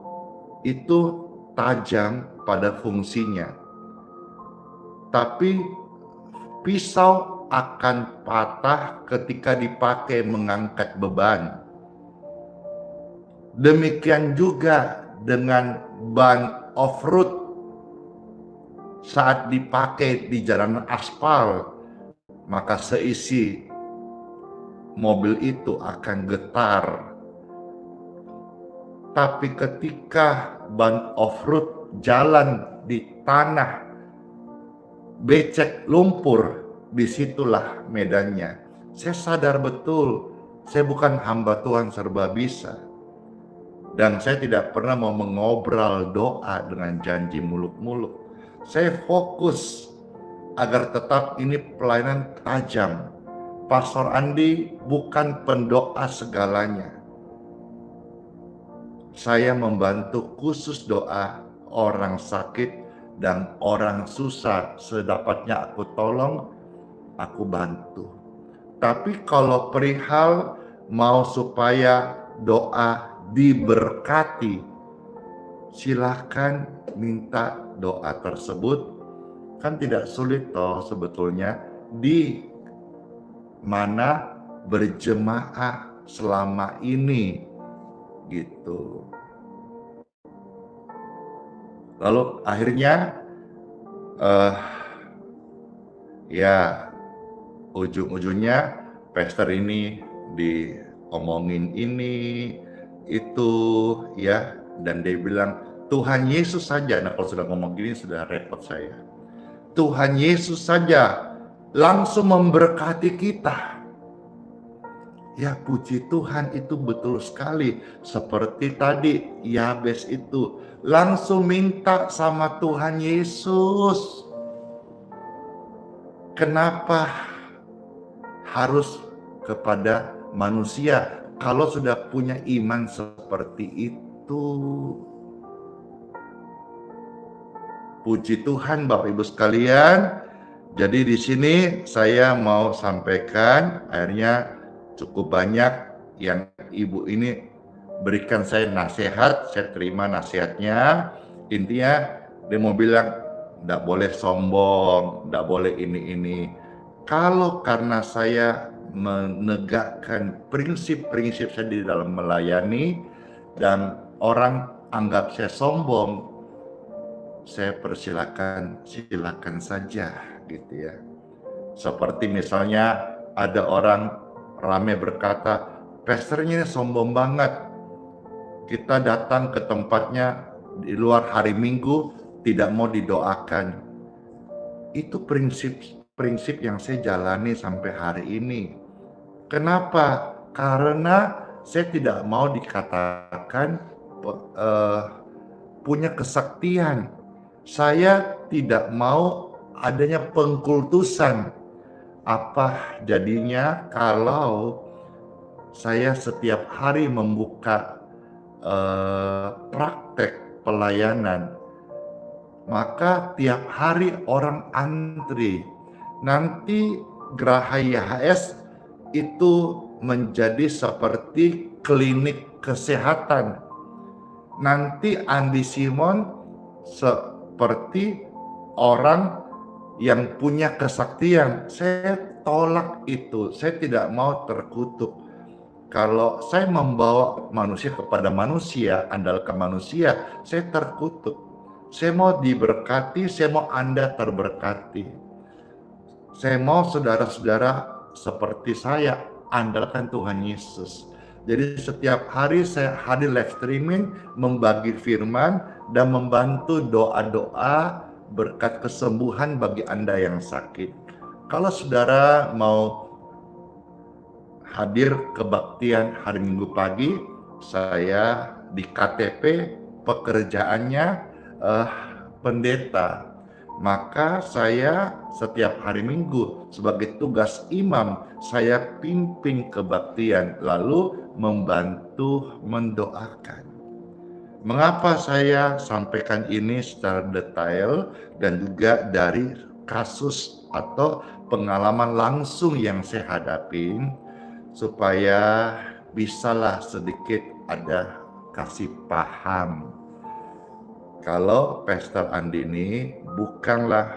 itu tajam pada fungsinya. Tapi pisau akan patah ketika dipakai mengangkat beban. Demikian juga dengan ban off-road saat dipakai di jalanan aspal, maka seisi mobil itu akan getar. Tapi ketika ban off-road jalan di tanah becek lumpur, disitulah medannya. Saya sadar betul, saya bukan hamba Tuhan serba bisa. Dan saya tidak pernah mau mengobrol doa dengan janji muluk-muluk. Saya fokus agar tetap ini pelayanan tajam. Pastor Andi bukan pendoa segalanya. Saya membantu khusus doa orang sakit dan orang susah, sedapatnya aku tolong, aku bantu. Tapi kalau perihal mau supaya doa diberkati, silahkan minta doa tersebut. Kan tidak sulit toh sebetulnya, di mana berjemaah selama ini gitu. Lalu akhirnya ya ujung-ujungnya pastor ini diomongin ini itu ya, dan dia bilang Tuhan Yesus saja. Nah kalau sudah ngomong gini sudah repot saya. Tuhan Yesus saja langsung memberkati kita. Ya puji Tuhan, itu betul sekali. Seperti tadi Yabes itu langsung minta sama Tuhan Yesus. Kenapa harus kepada manusia kalau sudah punya iman seperti itu? Puji Tuhan Bapak Ibu sekalian. Jadi di sini saya mau sampaikan, akhirnya cukup banyak yang ibu ini berikan saya nasihat, saya terima nasihatnya. Intinya dia mau bilang, tidak boleh sombong, tidak boleh ini. Kalau karena saya menegakkan prinsip-prinsip saya di dalam melayani, dan orang anggap saya sombong, saya persilakan, silakan saja gitu ya. Seperti misalnya ada orang ramai berkata, pastornya sombong banget. Kita datang ke tempatnya di luar hari Minggu tidak mau didoakan. Itu prinsip yang saya jalani sampai hari ini. Kenapa? Karena saya tidak mau dikatakan punya kesaktian. Saya tidak mau adanya pengkultusan. Apa jadinya kalau saya setiap hari membuka praktek pelayanan, maka tiap hari orang antri. Nanti Geraha YHS itu menjadi seperti klinik kesehatan. Nanti Andi Simon seperti orang yang punya kesaktian. Saya tolak itu. Saya tidak mau terkutuk. Kalau saya membawa manusia kepada manusia, andalkan manusia, saya terkutuk. Saya mau diberkati, saya mau Anda terberkati. Saya mau saudara-saudara seperti saya, andalkan Tuhan Yesus. Jadi setiap hari saya hadir live streaming, membagi firman, dan membantu doa-doa berkat kesembuhan bagi Anda yang sakit. Kalau saudara mau hadir kebaktian hari Minggu pagi, saya di KTP pekerjaannya pendeta. Maka saya setiap hari Minggu sebagai tugas imam, saya pimpin kebaktian lalu membantu mendoakan. Mengapa saya sampaikan ini secara detail dan juga dari kasus atau pengalaman langsung yang saya hadapin, supaya bisalah sedikit ada kasih paham. Kalau Pastor Andini bukanlah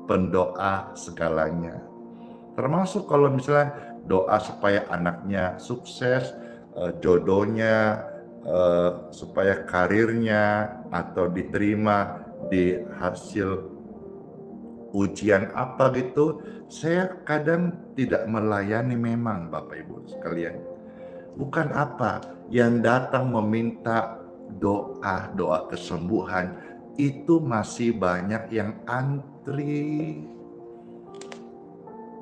pendoa segalanya. Termasuk kalau misalnya doa supaya anaknya sukses, jodohnya, supaya karirnya atau diterima di hasil ujian apa gitu, saya kadang tidak melayani memang Bapak Ibu sekalian. Bukan apa, yang datang meminta doa kesembuhan itu masih banyak yang antri.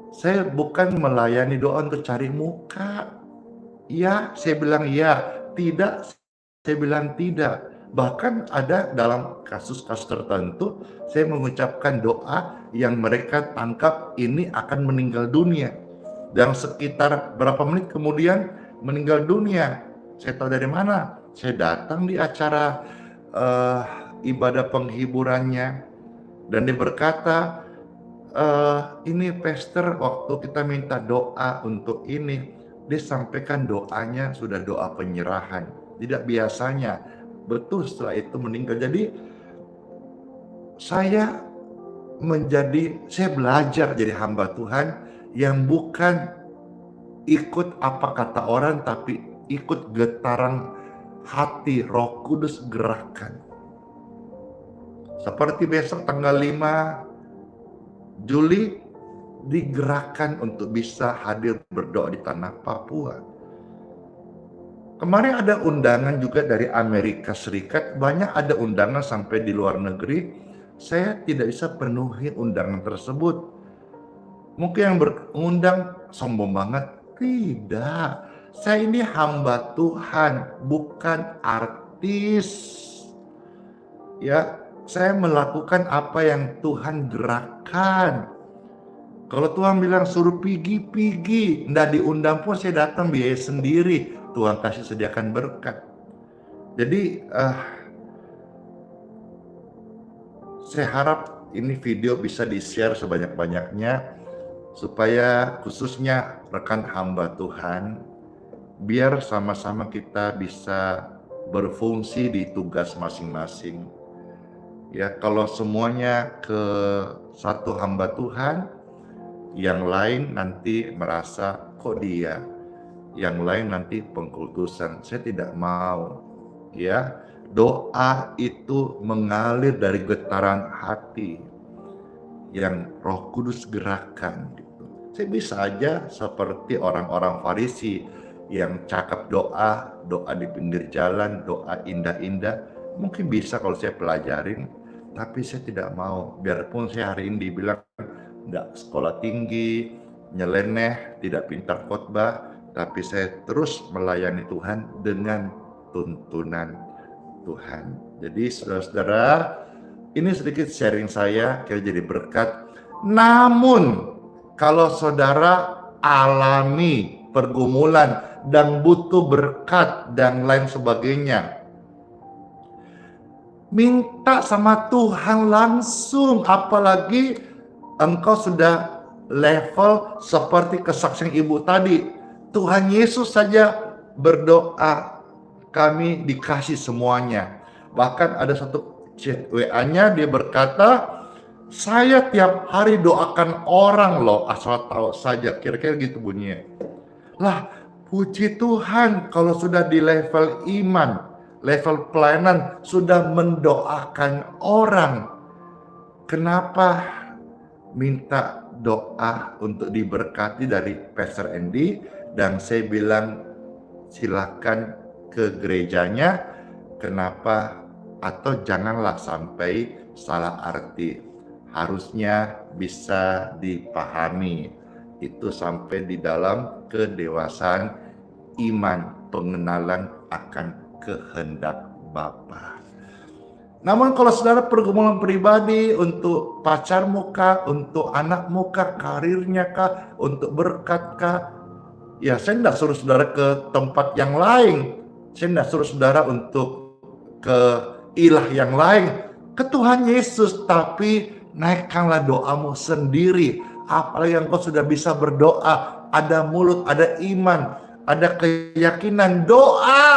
Saya bukan melayani doa untuk cari muka. Ya, saya bilang ya. Tidak, saya bilang tidak. Bahkan ada dalam kasus-kasus tertentu, saya mengucapkan doa yang mereka tangkap ini akan meninggal dunia. Dan sekitar berapa menit kemudian meninggal dunia. Saya tahu dari mana? Saya datang di acara ibadah penghiburannya, dan dia berkata, ini pastor waktu kita minta doa untuk ini, dia sampaikan doanya sudah doa penyerahan. Tidak biasanya, betul setelah itu meninggal. Jadi saya belajar jadi hamba Tuhan yang bukan ikut apa kata orang, tapi ikut getaran hati Roh Kudus gerakan. Seperti besok tanggal 5 Juli digerakkan untuk bisa hadir berdoa di tanah Papua. Kemarin ada undangan juga dari Amerika Serikat, banyak ada undangan sampai di luar negeri. Saya tidak bisa penuhi undangan tersebut. Mungkin yang berundang sombong banget. Tidak, saya ini hamba Tuhan, bukan artis. Ya, saya melakukan apa yang Tuhan gerakkan. Kalau Tuhan bilang suruh pergi, nggak diundang pun saya datang biaya sendiri. Tuhan kasih sediakan berkat. Jadi saya harap ini video bisa di-share sebanyak-banyaknya, supaya khususnya rekan hamba Tuhan, biar sama-sama kita bisa berfungsi di tugas masing-masing. Ya, kalau semuanya ke satu hamba Tuhan, yang lain nanti merasa kok dia, yang lain nanti pengkultusan. Saya tidak mau. Ya, doa itu mengalir dari getaran hati yang Roh Kudus gerakan. Saya bisa aja seperti orang-orang Farisi yang cakap doa di pinggir jalan, doa indah-indah. Mungkin bisa kalau saya pelajarin, tapi saya tidak mau. Biarpun saya hari ini dibilang nggak sekolah tinggi, nyeleneh, tidak pintar khotbah, tapi saya terus melayani Tuhan dengan tuntunan Tuhan. Jadi saudara-saudara, ini sedikit sharing saya, kira jadi berkat. Namun kalau saudara alami pergumulan dan butuh berkat dan lain sebagainya, minta sama Tuhan langsung. Apalagi engkau sudah level seperti kesaksian ibu tadi. Tuhan Yesus saja berdoa, kami dikasih semuanya. Bahkan ada satu chat WA-nya, dia berkata, saya tiap hari doakan orang loh, asal tahu saja. Kira-kira gitu bunyinya. Lah, Puji Tuhan kalau sudah di level iman, level pelayanan, sudah mendoakan orang. Kenapa minta doa untuk diberkati dari Pastor Andy, dan saya bilang silakan ke gerejanya. Kenapa? Atau janganlah sampai salah arti. Harusnya bisa dipahami. Itu sampai di dalam kedewasaan iman, pengenalan akan kehendak Bapa. Namun kalau saudara pergumulan pribadi untuk pacarmu kah, untuk anakmu kah, karirnya kah, untuk berkat kah, ya saya tidak suruh saudara ke tempat yang lain. Saya tidak suruh saudara untuk ke ilah yang lain, ke Tuhan Yesus. Tapi naikkanlah doamu sendiri. Apalagi yang kau sudah bisa berdoa, ada mulut, ada iman, ada keyakinan, doa.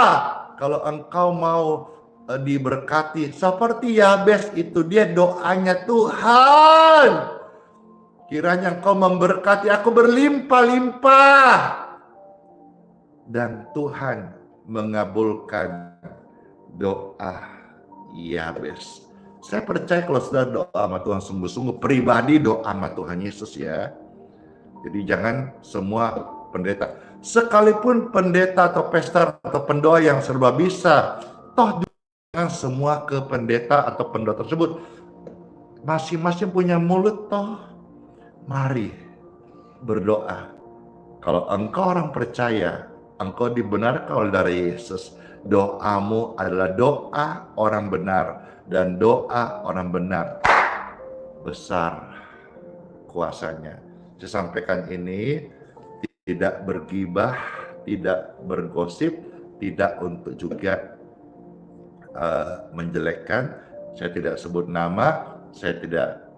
Kalau engkau mau diberkati seperti Yabes itu, dia doanya, Tuhan, kiranya engkau memberkati aku berlimpah-limpah. Dan Tuhan mengabulkan doa Yabes. Saya percaya kalau sudah doa sama Tuhan sungguh-sungguh, pribadi doa sama Tuhan Yesus ya. Jadi jangan semua pendeta, sekalipun pendeta atau pastor atau pendoa yang serba bisa, toh jangan semua ke pendeta atau pendoa tersebut. Masing-masing punya mulut toh. Mari berdoa. Kalau engkau orang percaya, engkau dibenarkan oleh Yesus, doamu adalah doa orang benar, dan doa orang benar besar kuasanya. Saya sampaikan ini tidak bergibah, tidak bergosip, tidak untuk juga menjelekkan. Saya tidak sebut nama, saya tidak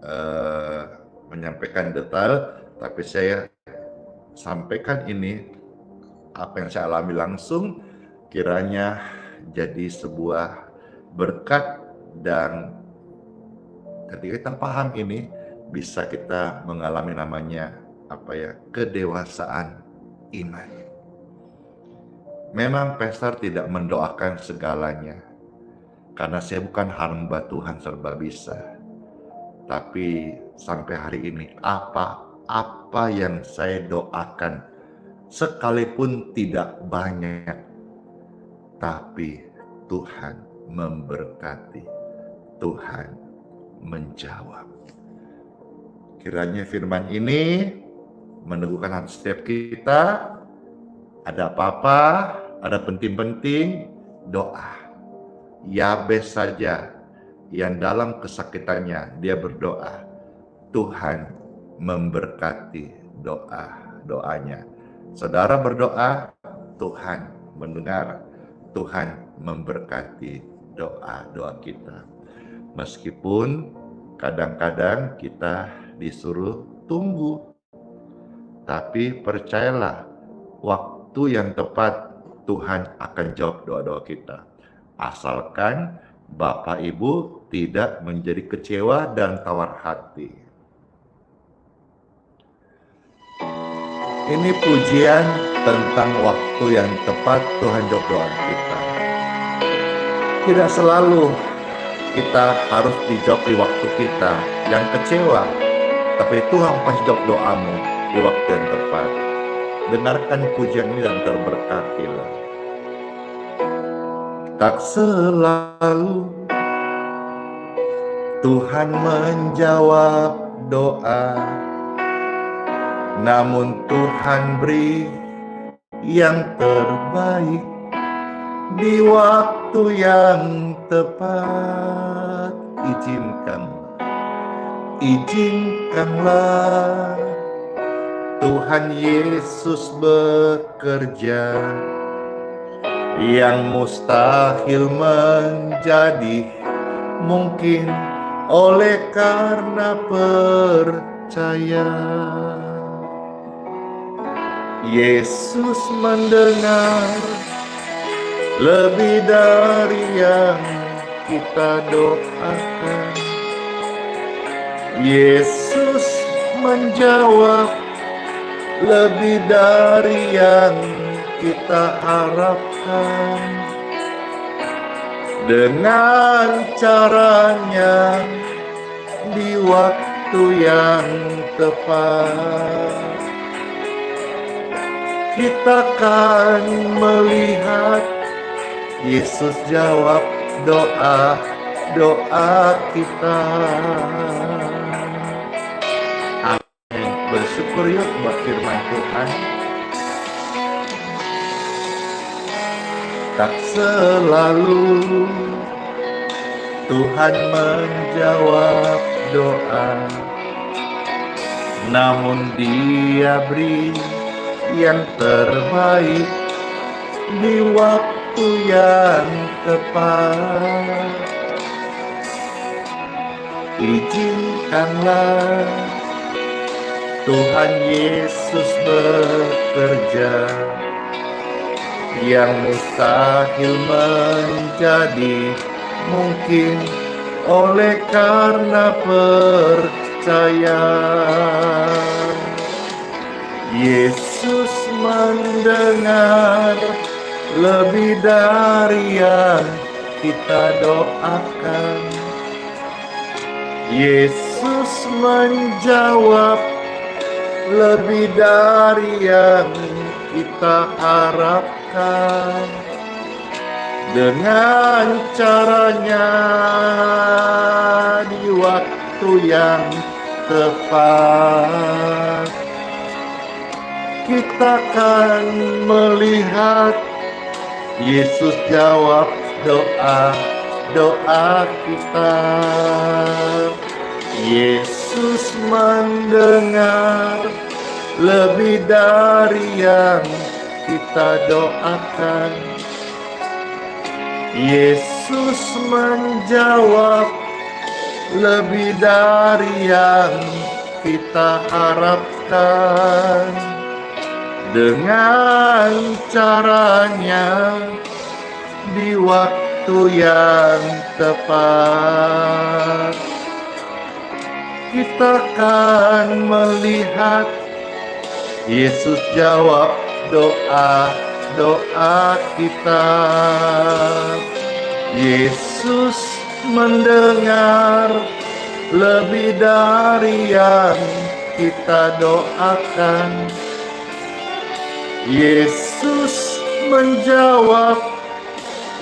menyampaikan detail, tapi saya sampaikan ini apa yang saya alami langsung, kiranya jadi sebuah berkat. Dan ketika kita paham ini, bisa kita mengalami namanya kedewasaan iman. Memang pastor tidak mendoakan segalanya, karena saya bukan hamba Tuhan serba bisa. Tapi sampai hari ini, apa yang saya doakan, sekalipun tidak banyak, tapi Tuhan memberkati, Tuhan menjawab. Kiranya firman ini meneguhkan hati setiap kita. Ada apa-apa, ada penting-penting, doa. Yabes saja yang dalam kesakitannya dia berdoa, Tuhan memberkati doanya. Saudara berdoa, Tuhan mendengar, Tuhan memberkati doa kita. Meskipun kadang-kadang kita disuruh tunggu, tapi percayalah, waktu yang tepat Tuhan akan jawab doa-doa kita. Asalkan Bapak Ibu tidak menjadi kecewa dan tawar hati. Ini pujian tentang waktu yang tepat Tuhan jawab doa kita. Tidak selalu kita harus dijawab di waktu kita yang kecewa, tapi Tuhan pasti jawab doamu di waktu yang tepat. Dengarkan pujian ini dan terberkatilah. Tak selalu Tuhan menjawab doa, namun Tuhan beri yang terbaik di waktu yang tepat. Izinkanlah Tuhan Yesus bekerja, yang mustahil menjadi mungkin oleh karena percaya. Yesus mendengar lebih dari yang kita doakan. Yesus menjawab lebih dari yang kita harapkan. Dengan caranya di waktu yang tepat, kita akan melihat Yesus jawab doa kita. Amin. Bersyukur yuk buat firman Tuhan. Tak selalu Tuhan menjawab doa, namun Dia beri yang terbaik di waktu yang tepat. Izinkanlah Tuhan Yesus bekerja, yang mustahil menjadi mungkin oleh karena percaya. Yesus mendengar lebih dari yang kita doakan. Yesus menjawab lebih dari yang kita harapkan. Dengan caranya di waktu yang tepat, kita akan melihat Yesus jawab doa kita. Yesus mendengar lebih dari yang kita doakan. Yesus menjawab lebih dari yang kita harapkan. Dengan caranya di waktu yang tepat, kita akan melihat Yesus jawab doa kita. Yesus mendengar lebih dari yang kita doakan. Yesus menjawab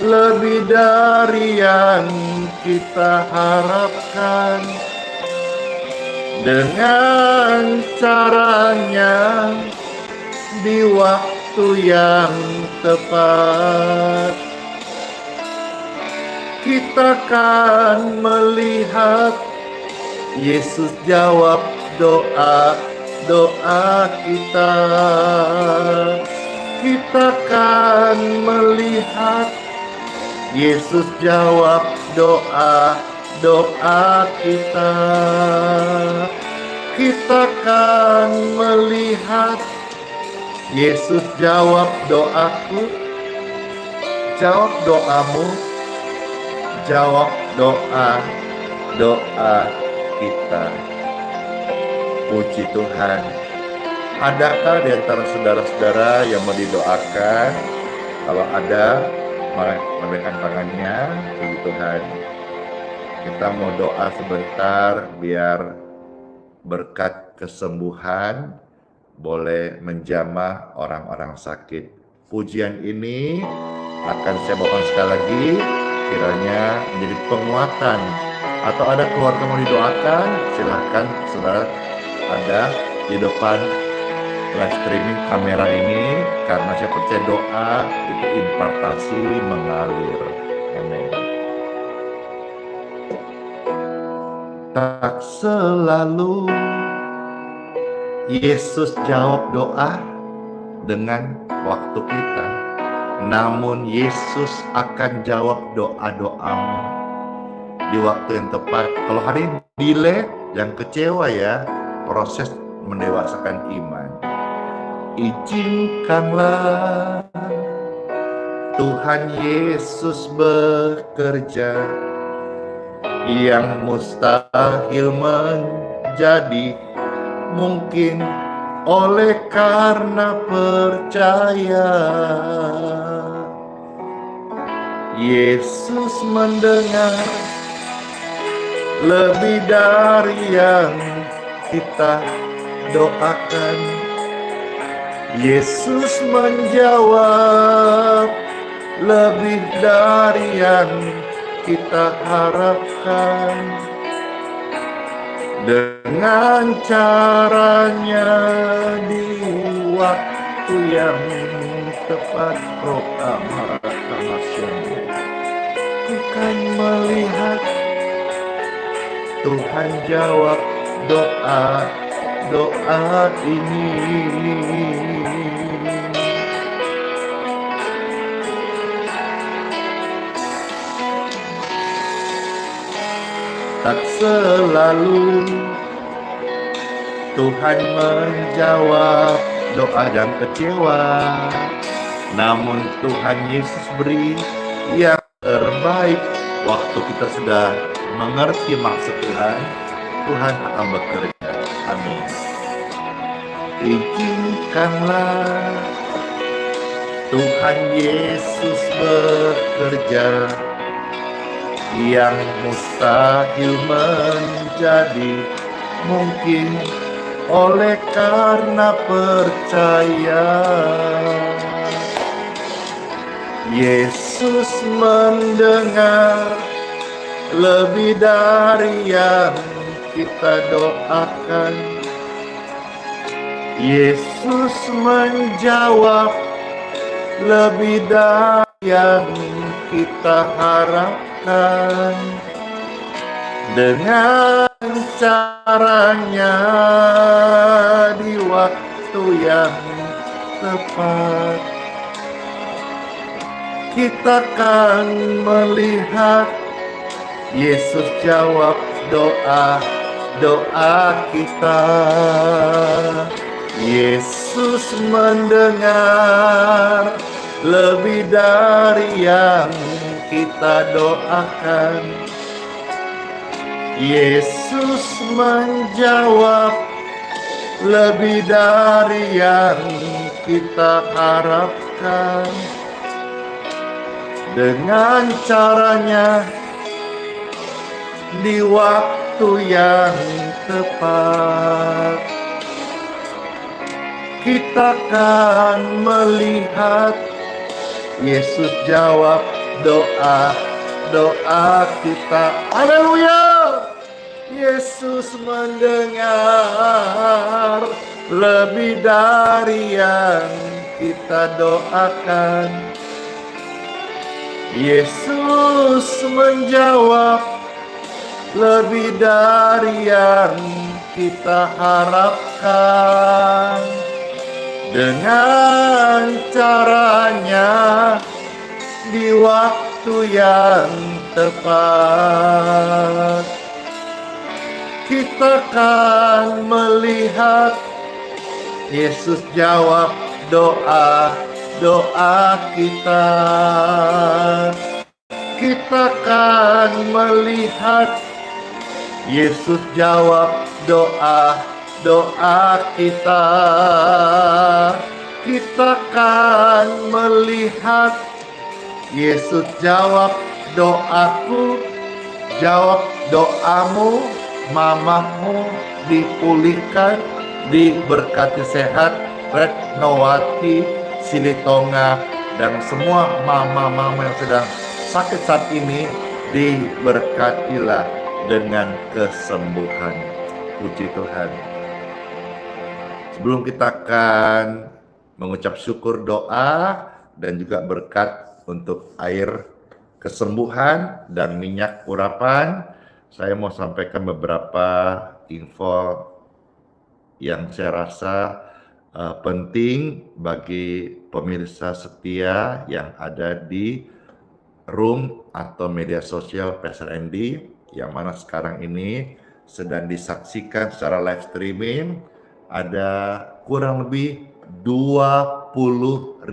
lebih dari yang kita harapkan. Dengan caranya di waktu yang tepat, kita akan melihat Yesus jawab doa kita. Kita akan melihat Yesus jawab doa kita. Kita akan melihat Yesus jawab doaku, jawab doamu, jawab doa kita. Puji Tuhan. Adakah di antara saudara-saudara yang mau didoakan? Kalau ada, lambaikan tangannya. Puji Tuhan. Kita mau doa sebentar biar berkat kesembuhan boleh menjamah orang-orang sakit. Pujian ini akan saya bawakan sekali lagi, kiranya menjadi penguatan. Atau ada keluarga mau didoakan, silahkan saudara ada di depan live streaming kamera ini, karena saya percaya doa itu impartasi mengalir. Amin. Tak selalu Yesus jawab doa dengan waktu kita, namun Yesus akan jawab doa-doamu di waktu yang tepat. Kalau hari ini delay, yang kecewa ya, proses mendewasakan iman. Izinkanlah Tuhan Yesus bekerja, yang mustahil menjadi mungkin oleh karena percaya. Yesus mendengar lebih dari yang kita doakan. Yesus menjawab lebih dari yang kita harapkan. Dengan caranya di waktu yang tepat, Tuhan melihat, Tuhan jawab doa ini. Tak selalu Tuhan menjawab doa yang kecewa, namun Tuhan Yesus beri yang terbaik. Waktu kita sudah mengerti maksud Tuhan, Tuhan akan bekerja. Amin. Izinkanlah Tuhan Yesus bekerja, yang mustahil menjadi mungkin oleh karena percaya. Yesus mendengar lebih dari yang kita doakan. Yesus menjawab lebih dari yang kita harapkan. Dengan caranya di waktu yang tepat, kita akan melihat Yesus jawab doa kita. Yesus mendengar lebih dari yang kita doakan. Yesus menjawab lebih dari yang kita harapkan. Dengan caranya di waktu yang tepat, kita akan melihat Yesus jawab doa kita. Haleluya! Yesus mendengar lebih dari yang kita doakan. Yesus menjawab lebih dari yang kita harapkan. Dengan caranya di waktu yang tepat, kita akan melihat Yesus jawab doa kita. Kita akan melihat Yesus jawab doa kita. Kita akan melihat Yesus jawab doaku, jawab doamu, mamamu dipulihkan, diberkati sehat, Retnowati, Silitonga, dan semua mama-mama yang sedang sakit saat ini diberkatilah dengan kesembuhan. Puji Tuhan. Sebelum kita akan mengucap syukur, doa, dan juga berkat untuk air kesembuhan dan minyak urapan, saya mau sampaikan beberapa info yang saya rasa penting bagi pemirsa setia yang ada di room atau media sosial Pastor Andy, yang mana sekarang ini sedang disaksikan secara live streaming. Ada kurang lebih 20.000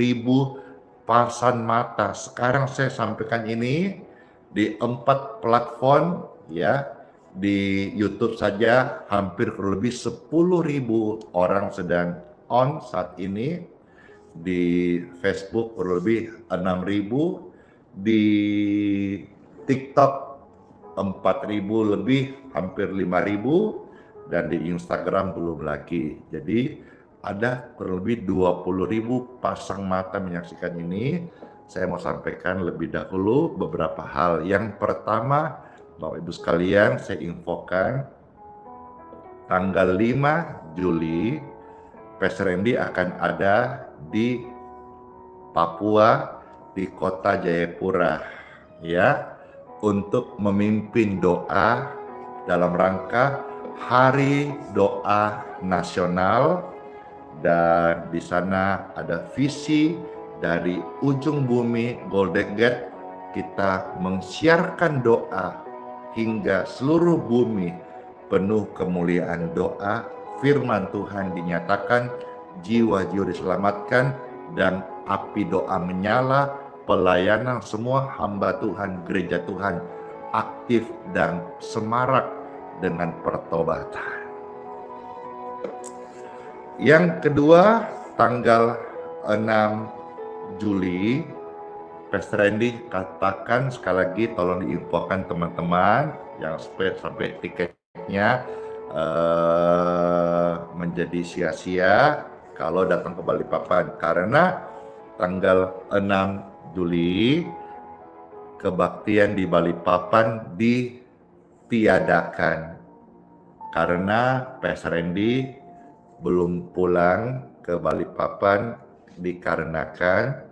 pasan mata. Sekarang saya sampaikan ini di 4 platform ya, Di YouTube saja hampir kurang lebih 10.000 orang sedang on saat ini. Di Facebook kurang lebih 6.000. Di TikTok 4.000 lebih, hampir 5.000. Dan di Instagram belum lagi. Jadi ada kurang lebih 20.000 pasang mata menyaksikan ini. Saya mau sampaikan lebih dahulu beberapa hal. Yang pertama, Bapak Ibu sekalian, saya infokan tanggal 5 Juli Pastor Randy akan ada di Papua, di kota Jayapura, ya, untuk memimpin doa dalam rangka Hari Doa Nasional. Dan di sana ada visi dari ujung bumi Golden Gate, kita mensiarkan doa hingga seluruh bumi penuh kemuliaan doa, firman Tuhan dinyatakan, jiwa-jiwa diselamatkan, dan api doa menyala, pelayanan semua hamba Tuhan, gereja Tuhan aktif dan semarak dengan pertobatan. Yang kedua, tanggal 6 Juli, Pastor Randy katakan sekali lagi, tolong diinfokan teman-teman yang sampai tiketnya menjadi sia-sia kalau datang ke Balikpapan, karena tanggal 6 Juli kebaktian di Balikpapan ditiadakan karena Pastor Randy belum pulang ke Balikpapan dikarenakan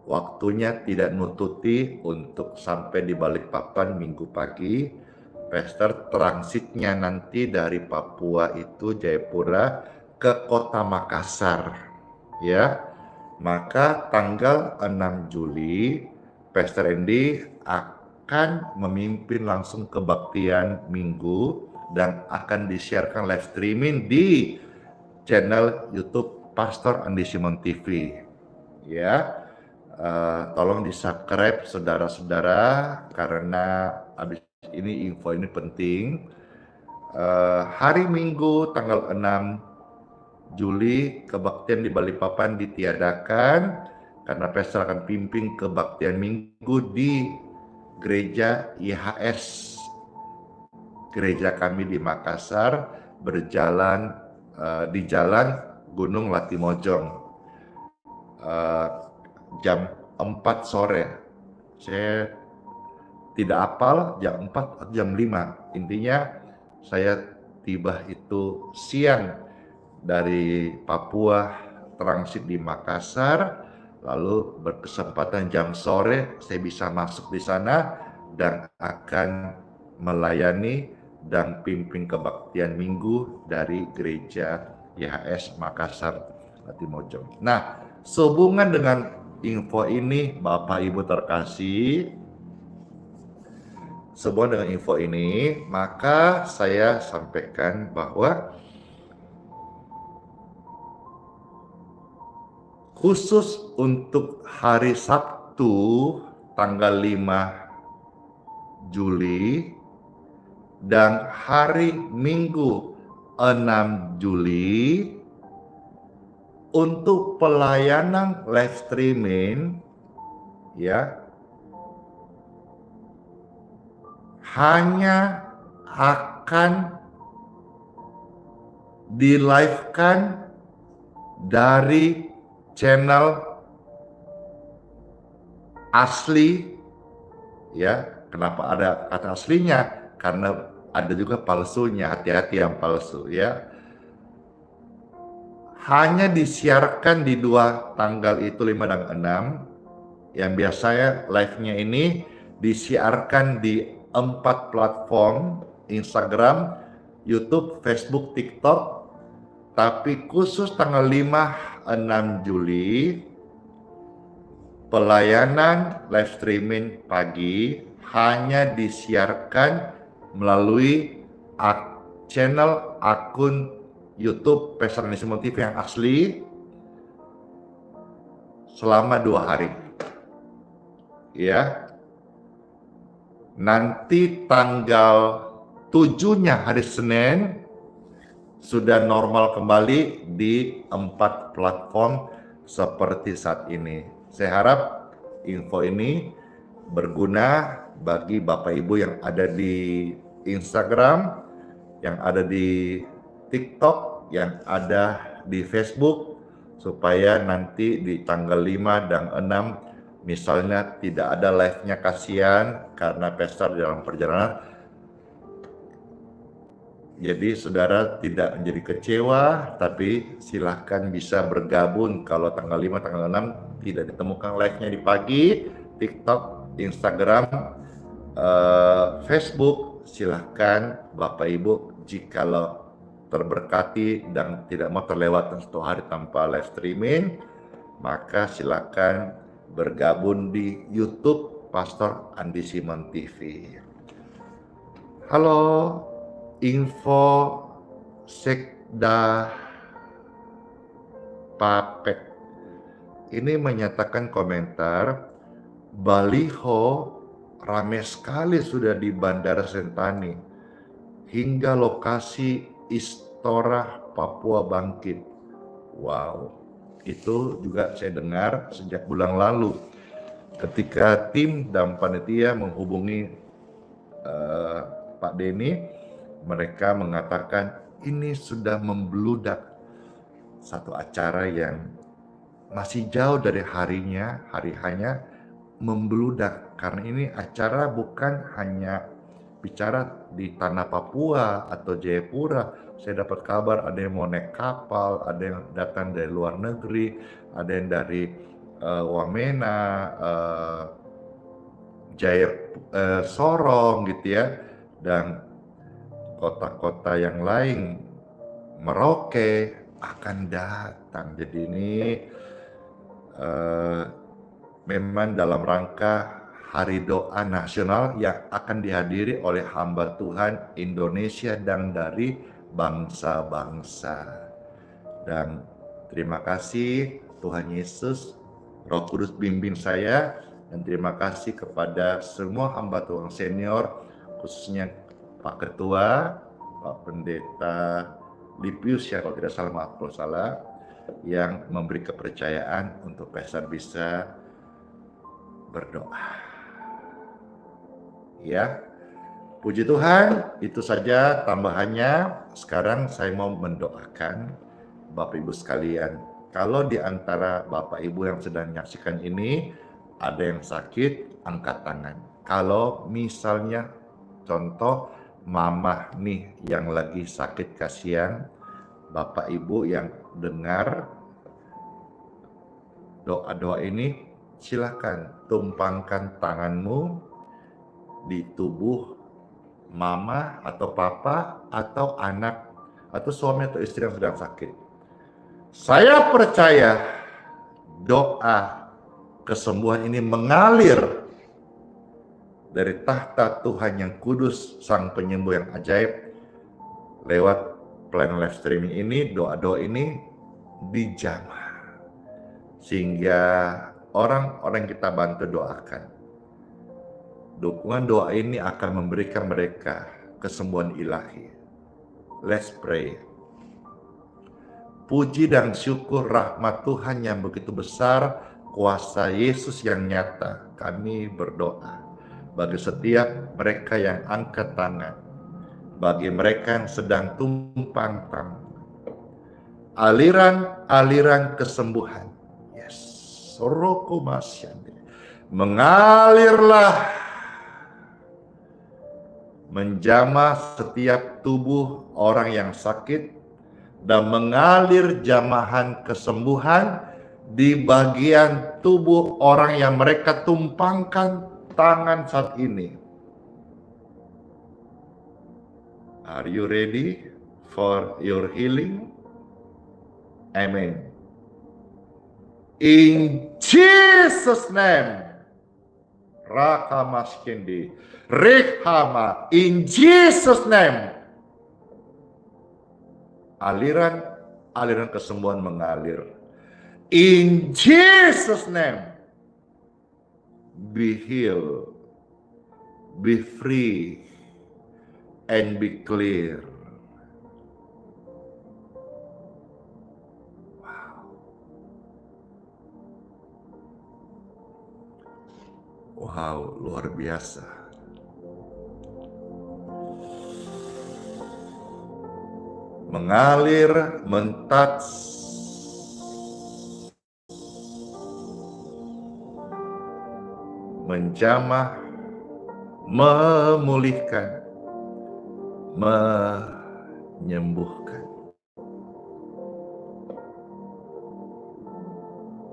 waktunya tidak nututi untuk sampai di Balikpapan minggu pagi. Pastor transitnya nanti dari Papua itu Jayapura ke kota Makassar, ya. Maka tanggal 6 Juli Pastor Randy akan memimpin langsung kebaktian minggu dan akan disiarkan live streaming di channel YouTube Pastor Andi Simon TV, ya. Tolong di-subscribe saudara-saudara, karena habis ini info ini penting. Hari Minggu tanggal 6 Juli kebaktian di Balikpapan ditiadakan karena Pastor akan pimpin kebaktian minggu di gereja IHS, gereja kami di Makassar, berjalan di Jalan Gunung Latimojong, jam 4 sore. Saya tidak hafal jam 4 atau jam 5. Intinya saya tiba itu siang dari Papua, transit di Makassar, lalu berkesempatan jam sore saya bisa masuk di sana dan akan melayani dan pimpin kebaktian minggu dari gereja YHS Makassar Latimojong. Nah, sehubungan dengan info ini, Bapak Ibu terkasih, sehubungan dengan info ini, maka saya sampaikan bahwa khusus untuk hari Sabtu tanggal 5 Juli dan hari Minggu 6 Juli untuk pelayanan live streaming, ya, hanya akan di-live-kan dari channel asli, ya. Kenapa ada kata aslinya? Karena ada juga palsunya, hati-hati yang palsu, ya. Hanya disiarkan di dua tanggal itu, 5 dan 6. Yang biasanya live-nya ini disiarkan di 4 platform, Instagram, YouTube, Facebook, TikTok. Tapi khusus tanggal 5-6 Juli, pelayanan live streaming pagi hanya disiarkan melalui channel akun YouTube Pastor Andi Simon TV yang asli selama 2 hari. ya. Nanti tanggal 7-nya hari Senin sudah normal kembali di 4 platform seperti saat ini. Saya harap info ini berguna bagi Bapak Ibu yang ada di Instagram, yang ada di TikTok, yang ada di Facebook, supaya nanti di tanggal 5 dan 6 misalnya tidak ada live-nya, kasihan karena pastor dalam perjalanan. Jadi saudara tidak menjadi kecewa, tapi silahkan bisa bergabung kalau tanggal 5, tanggal 6 tidak ditemukan live-nya di pagi, TikTok, Instagram, Facebook, silahkan Bapak Ibu jikalau terberkati dan tidak mau terlewatkan satu hari tanpa live streaming, maka silahkan bergabung di YouTube Pastor Andi Simon TV. Halo, info Sekda Papek ini menyatakan komentar, baliho ramai sekali sudah di Bandara Sentani hingga lokasi Istora Papua Bangkit. Wow, itu juga saya dengar sejak bulan lalu ketika tim dan panitia menghubungi Pak Denny, mereka mengatakan ini sudah membludak, satu acara yang masih jauh dari hari hanya membludak, karena ini acara bukan hanya bicara di tanah Papua atau Jayapura. Saya dapat kabar ada yang mau naik kapal, ada yang datang dari luar negeri, ada yang dari Wamena, Sorong gitu ya, dan kota-kota yang lain, Merauke akan datang. Jadi ini memang dalam rangka Hari Doa Nasional yang akan dihadiri oleh hamba Tuhan Indonesia dan dari bangsa-bangsa. Dan terima kasih Tuhan Yesus, Roh Kudus bimbing saya, dan terima kasih kepada semua hamba Tuhan senior, khususnya Pak Ketua, Pak Pendeta Lipius ya kalau tidak salah, maaf kalau salah, yang memberi kepercayaan untuk pastor bisa berdoa. Ya, puji Tuhan, itu saja tambahannya. Sekarang saya mau mendoakan Bapak Ibu sekalian. Kalau di antara Bapak Ibu yang sedang menyaksikan ini ada yang sakit, angkat tangan. Kalau misalnya contoh mama nih yang lagi sakit, kasihan, Bapak Ibu yang dengar doa-doa ini, silakan tumpangkan tanganmu di tubuh mama atau papa atau anak atau suami atau istri yang sedang sakit. Saya percaya doa kesembuhan ini mengalir dari tahta Tuhan yang kudus, Sang Penyembuh yang ajaib. Lewat pelayanan live streaming ini, doa-doa ini dijamah sehingga orang-orang yang kita bantu doakan, dukungan doa ini akan memberikan mereka kesembuhan ilahi. Let's pray. Puji dan syukur rahmat Tuhan yang begitu besar, kuasa Yesus yang nyata, kami berdoa bagi setiap mereka yang angkat tangan, bagi mereka yang sedang tumpang tangan, aliran-aliran kesembuhan, yes, soroko masyande, mengalirlah, menjamah setiap tubuh orang yang sakit, dan mengalir jamahan kesembuhan di bagian tubuh orang yang mereka tumpangkan tangan saat ini. Are you ready for your healing? Amen. In Jesus' name. Raka Maskindi. Rekhama. In Jesus' name. Aliran kesembuhan mengalir. In Jesus' name. be healed, be free, and be clear. Wow, luar biasa. Mengalir, mentats, menjamah, memulihkan, menyembuhkan.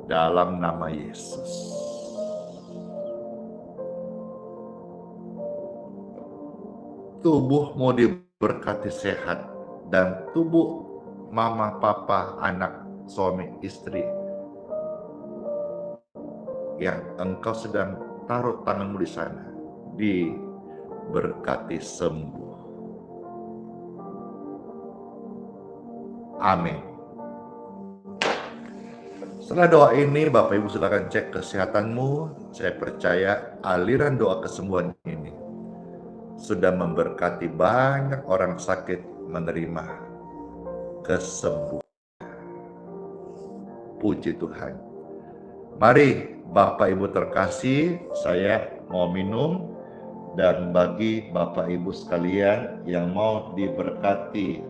Dalam nama Yesus. Tubuhmu diberkati sehat, dan tubuh mama, papa, anak, suami, istri yang engkau sedang taruh tanganmu di sana diberkati sembuh. Amin. Setelah doa ini, Bapak Ibu silakan cek kesehatanmu. Saya percaya aliran doa kesembuhan ini sudah memberkati banyak orang sakit menerima kesembuhan. Puji Tuhan. Mari Bapak Ibu terkasih, saya mau minum, dan bagi Bapak Ibu sekalian yang mau diberkati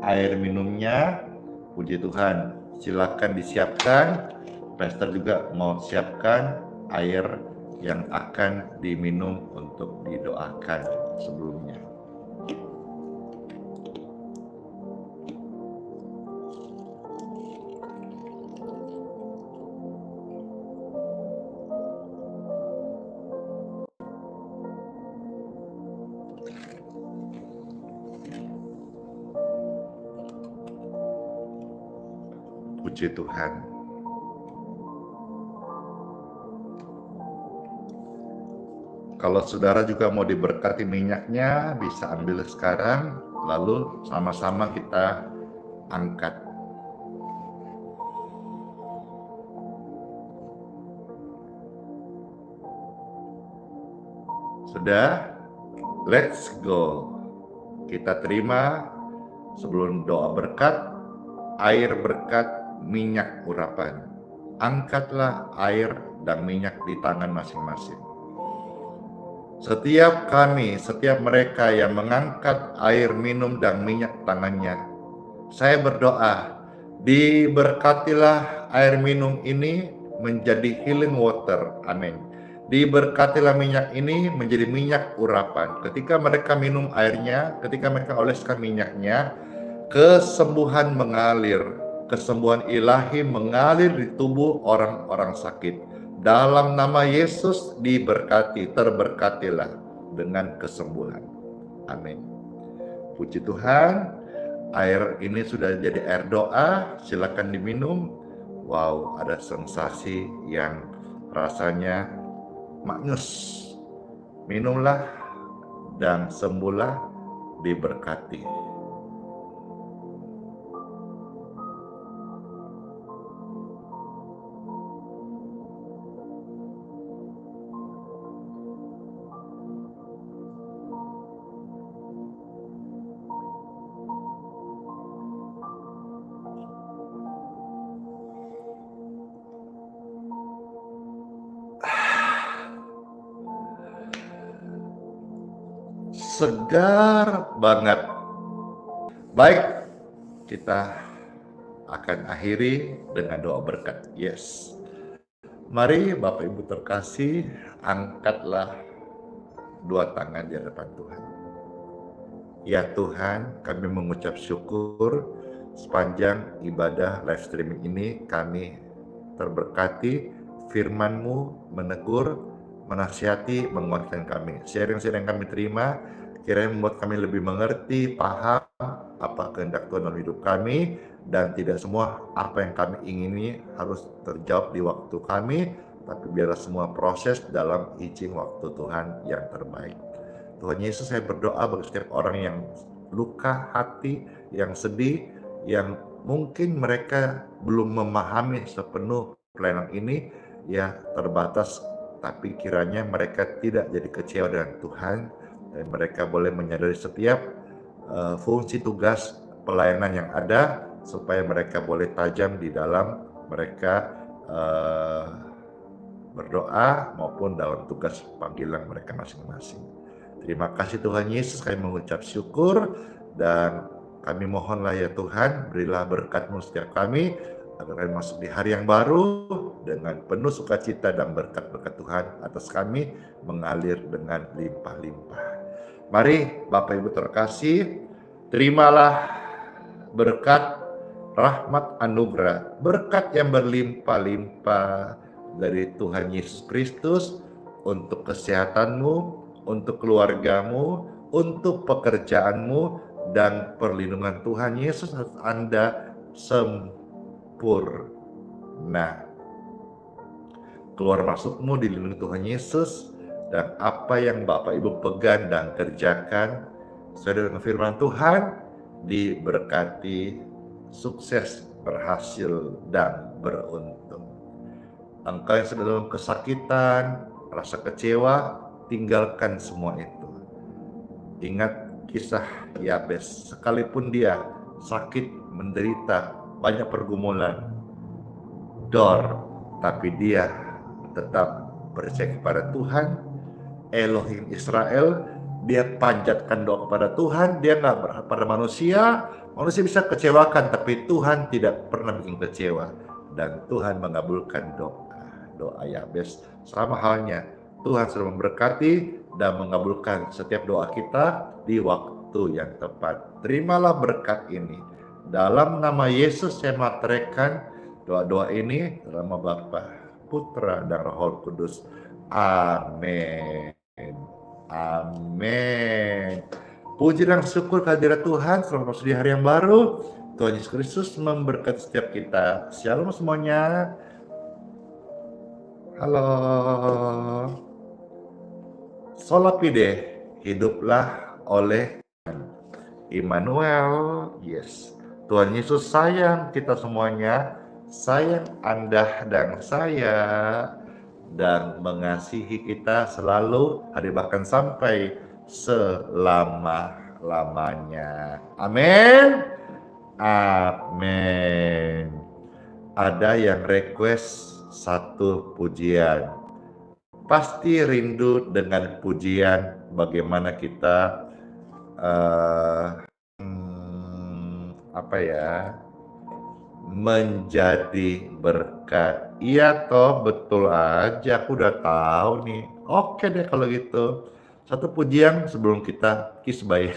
air minumnya, puji Tuhan, silakan disiapkan. Pastor juga mau siapkan air yang akan diminum untuk didoakan sebelumnya. Puji Tuhan. Kalau saudara juga mau diberkati minyaknya, bisa ambil sekarang, lalu sama-sama kita angkat. Sudah? Let's go. Kita terima sebelum doa berkat, air berkat, minyak urapan. Angkatlah air dan minyak di tangan masing-masing. Setiap mereka yang mengangkat air minum dan minyak tangannya, saya berdoa, diberkatilah air minum ini menjadi healing water. Amin. Diberkatilah minyak ini menjadi minyak urapan. Ketika mereka minum airnya, ketika mereka oleskan minyaknya, kesembuhan mengalir. Kesembuhan ilahi mengalir di tubuh orang-orang sakit. Dalam nama Yesus diberkati, terberkatilah dengan kesembuhan. Amin. Puji Tuhan, air ini sudah jadi air doa, silakan diminum. Wow, ada sensasi yang rasanya maknyus. Minumlah dan sembuhlah, diberkati. Segar banget. Baik, kita akan akhiri dengan doa berkat. Yes. Mari Bapak Ibu terkasih, angkatlah dua tangan di hadapan Tuhan. Ya Tuhan, kami mengucap syukur sepanjang ibadah live streaming ini kami terberkati, firman-Mu menegur, menasihati, menguatkan kami. Sharing-sharing kami terima, kiranya membuat kami lebih mengerti, paham apa kehendak Tuhan dalam hidup kami, dan tidak semua apa yang kami ingini harus terjawab di waktu kami, tapi biarlah semua proses dalam izin waktu Tuhan yang terbaik. Tuhan Yesus, saya berdoa bagi setiap orang yang luka hati, yang sedih, yang mungkin mereka belum memahami sepenuh pelayanan ini, ya terbatas tapi kiranya mereka tidak jadi kecewa dengan Tuhan, dan mereka boleh menyadari setiap fungsi tugas pelayanan yang ada, supaya mereka boleh tajam di dalam mereka berdoa maupun dalam tugas panggilan mereka masing-masing. Terima kasih Tuhan Yesus, kami mengucap syukur, dan kami mohonlah ya Tuhan, berilah berkat-Mu setiap kami, agar kami masuk di hari yang baru dengan penuh sukacita, dan berkat-berkat Tuhan atas kami mengalir dengan limpah-limpah. Mari Bapak Ibu terkasih, terimalah berkat rahmat anugerah, berkat yang berlimpah-limpah dari Tuhan Yesus Kristus untuk kesehatanmu, untuk keluargamu, untuk pekerjaanmu, dan perlindungan Tuhan Yesus atas Anda sempurna. Keluar masukmu dilindungi Tuhan Yesus, dan apa yang Bapak Ibu pegang dan kerjakan sesuai dengan firman Tuhan diberkati, sukses, berhasil, dan beruntung. Engkau yang sedang dalam kesakitan, rasa kecewa, tinggalkan semua itu. Ingat kisah Yabes, sekalipun dia sakit, menderita, banyak pergumulan, tapi dia tetap percaya kepada Tuhan, Elohim Israel. Dia panjatkan doa kepada Tuhan, dia nggak berharap pada manusia. Manusia bisa kecewakan, tapi Tuhan tidak pernah bikin kecewa. Dan Tuhan mengabulkan doa Yabes. Sama halnya, Tuhan sudah memberkati dan mengabulkan setiap doa kita di waktu yang tepat. Terimalah berkat ini. Dalam nama Yesus saya materaikan doa-doa ini dalam nama Bapa, Putra, dan Roh Kudus. Amin. Amin. Puji dan syukur kehadirat Tuhan, selamat masuk di hari yang baru. Tuhan Yesus Kristus memberkati setiap kita. Shalom semuanya. Halo. Sola Fide, hiduplah oleh Immanuel. Yes. Tuhan Yesus sayang kita semuanya, sayang Anda dan saya, dan mengasihi kita selalu, hari bahkan sampai selama-lamanya. Amin. Amin. Ada yang request satu pujian. Pasti rindu dengan pujian, bagaimana kita menjadi berkat. Iya toh, betul aja, aku udah tahu nih. Oke deh kalau gitu. Satu pujian sebelum kita kiss bye.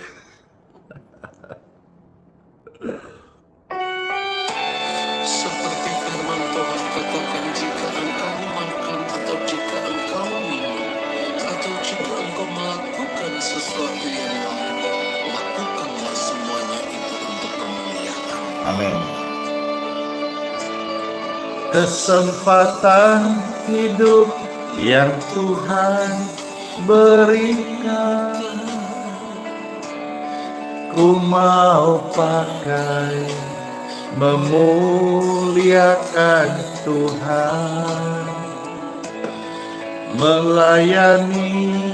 Seperti firman Tuhan katakan, jika engkau makan atau jika engkau minum atau jika engkau melakukan sesuatu yang lain, lakukanlah semuanya itu untuk kemuliaan. Amin. Kesempatan hidup yang Tuhan berikan, ku mau pakai memuliakan Tuhan, melayani,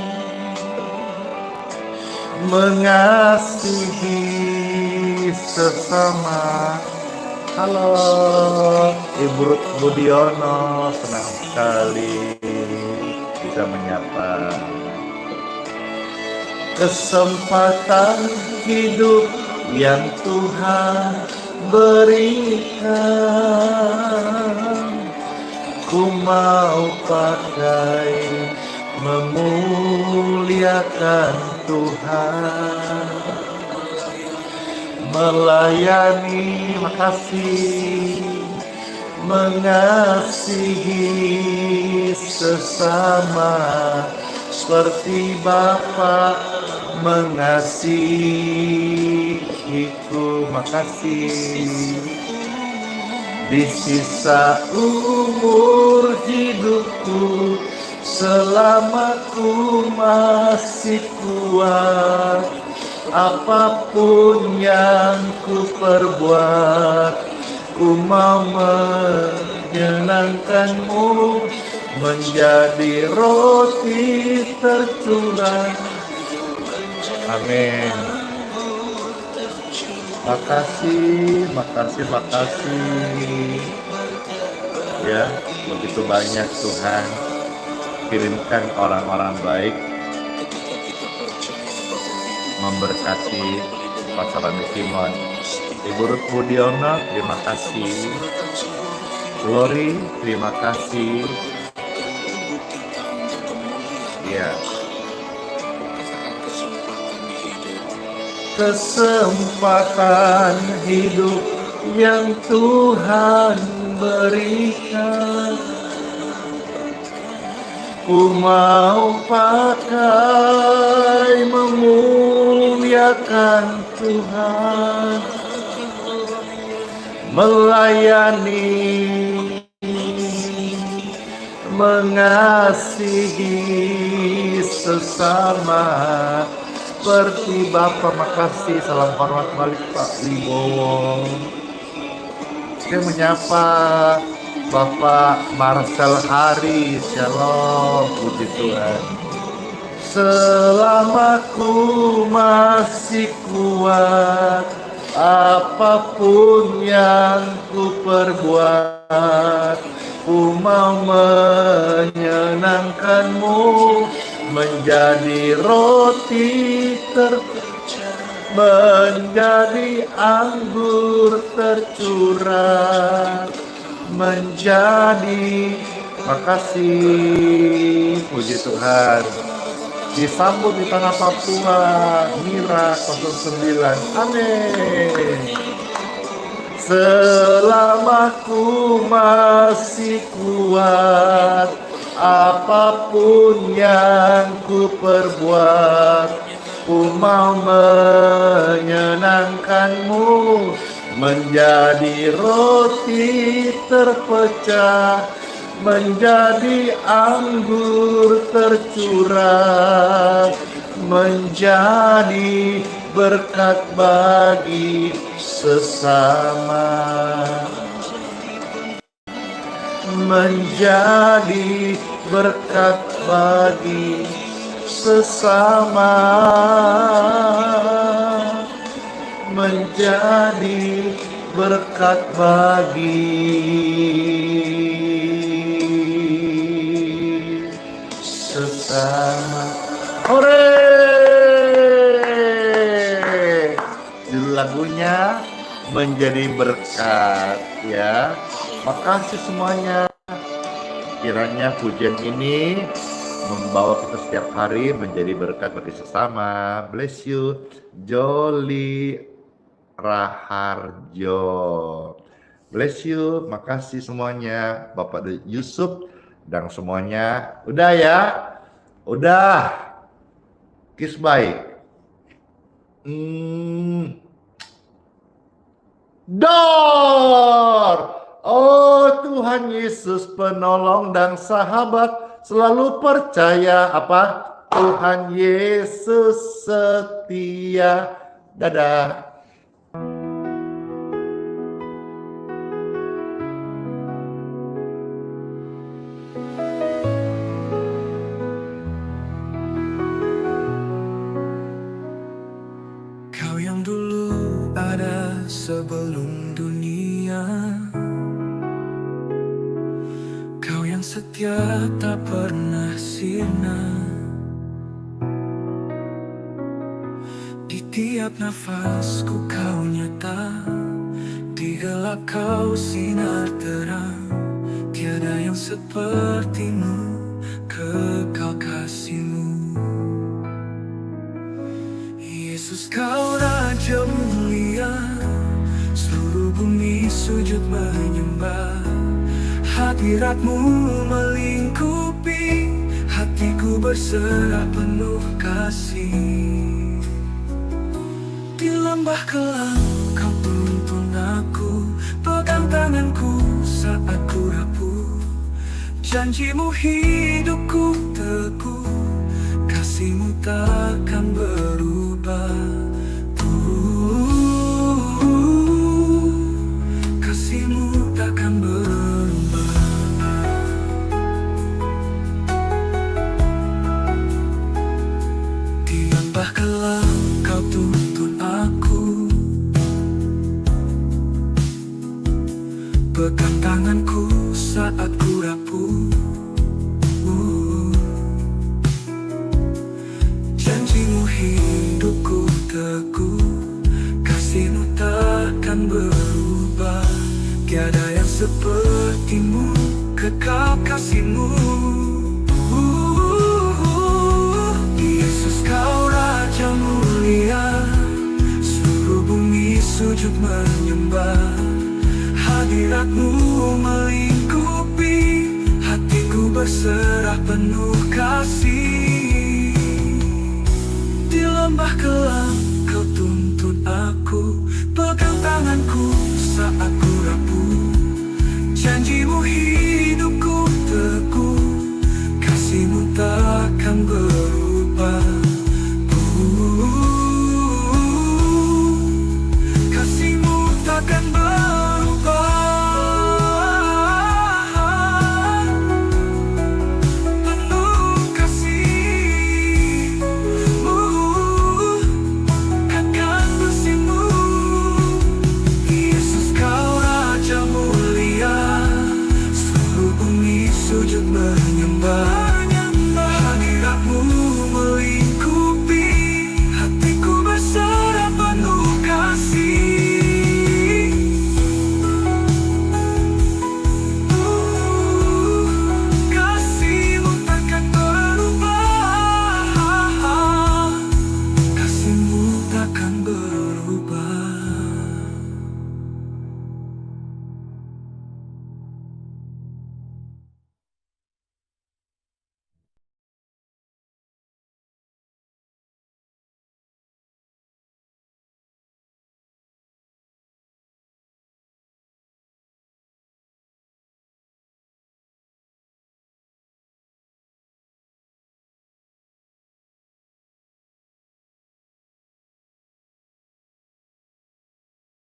mengasihi sesama. Halo Ibu Ruth Budiono, senang sekali bisa menyapa. Kesempatan hidup yang Tuhan berikan, ku mau pakai memuliakan Tuhan, melayani, makasih, mengasihi sesama seperti Bapa mengasihiku. Makasih. Di sisa umur hidupku, selama ku masih kuat, apapun yang ku perbuat, ku mau menyenangkan-Mu menjadi roti tercurah. Amin. Makasih, makasih, makasih. Ya, begitu banyak Tuhan kirimkan orang-orang baik memberkati pasaran Simon. Ibu Ruth Budiono, terima kasih. Glory, terima kasih. Ya. Kesempatan hidup yang Tuhan berikan, ku mau pakai memuliakan Tuhan, melayani, mengasihi sesama seperti Bapak. Makasih, salam hormat balik Pak Wibowo. Saya menyapa Bapak Marcel Hari. Shalom, puji Tuhan. Selama ku masih kuat, apapun yang ku perbuat, ku mau menyenangkanmu, menjadi roti menjadi anggur tercurah, menjadi. Makasih, puji Tuhan. Disambut di tanah Papua, Mira 09. Amin. Selama ku masih kuat, apapun yang ku perbuat, ku mau menyenangkanmu, menjadi roti terpecah, menjadi anggur tercurah, menjadi berkat bagi sesama, menjadi berkat bagi sesama, menjadi berkat bagi sesama. Hore! Judul lagunya menjadi berkat, ya. Makasih semuanya. Kiranya pujian ini membawa kita setiap hari menjadi berkat bagi sesama. Bless you. Joli Raharjo. Bless you. Makasih semuanya. Bapak Yusuf dan semuanya. Udah ya. Udah. Kiss bye. Dor. Oh Tuhan Yesus penolong dan sahabat, selalu percaya apa? Tuhan Yesus setia. Dadah. Kau yang dulu ada sebelum dunia, Kau yang setia tak pernah sirna. Di tiap nafasku Kau nyata, di gelap Kau sinar terang. Tiada yang sepertimu, kekal kasih-Mu. Yesus Kau Raja mulia, seluruh bumi sujud menyembah. Hadirat-Mu melingkupi, hatiku berserah penuh kasih. Di lembah kelam Kau tuntun aku, pegang tanganku saat ku rapuh. Janji-Mu hidupku teguh, kasih-Mu takkan berubah. Kasih-Mu takkan berubah. rahmat-Mu melingkupi hatiku, berserah penuh kasih. Di lembah kelam Kau tuntun aku, pegang tanganku saat ku rapuh. Janji-Mu hidupku teguh, kasih-Mu takkan berhenti.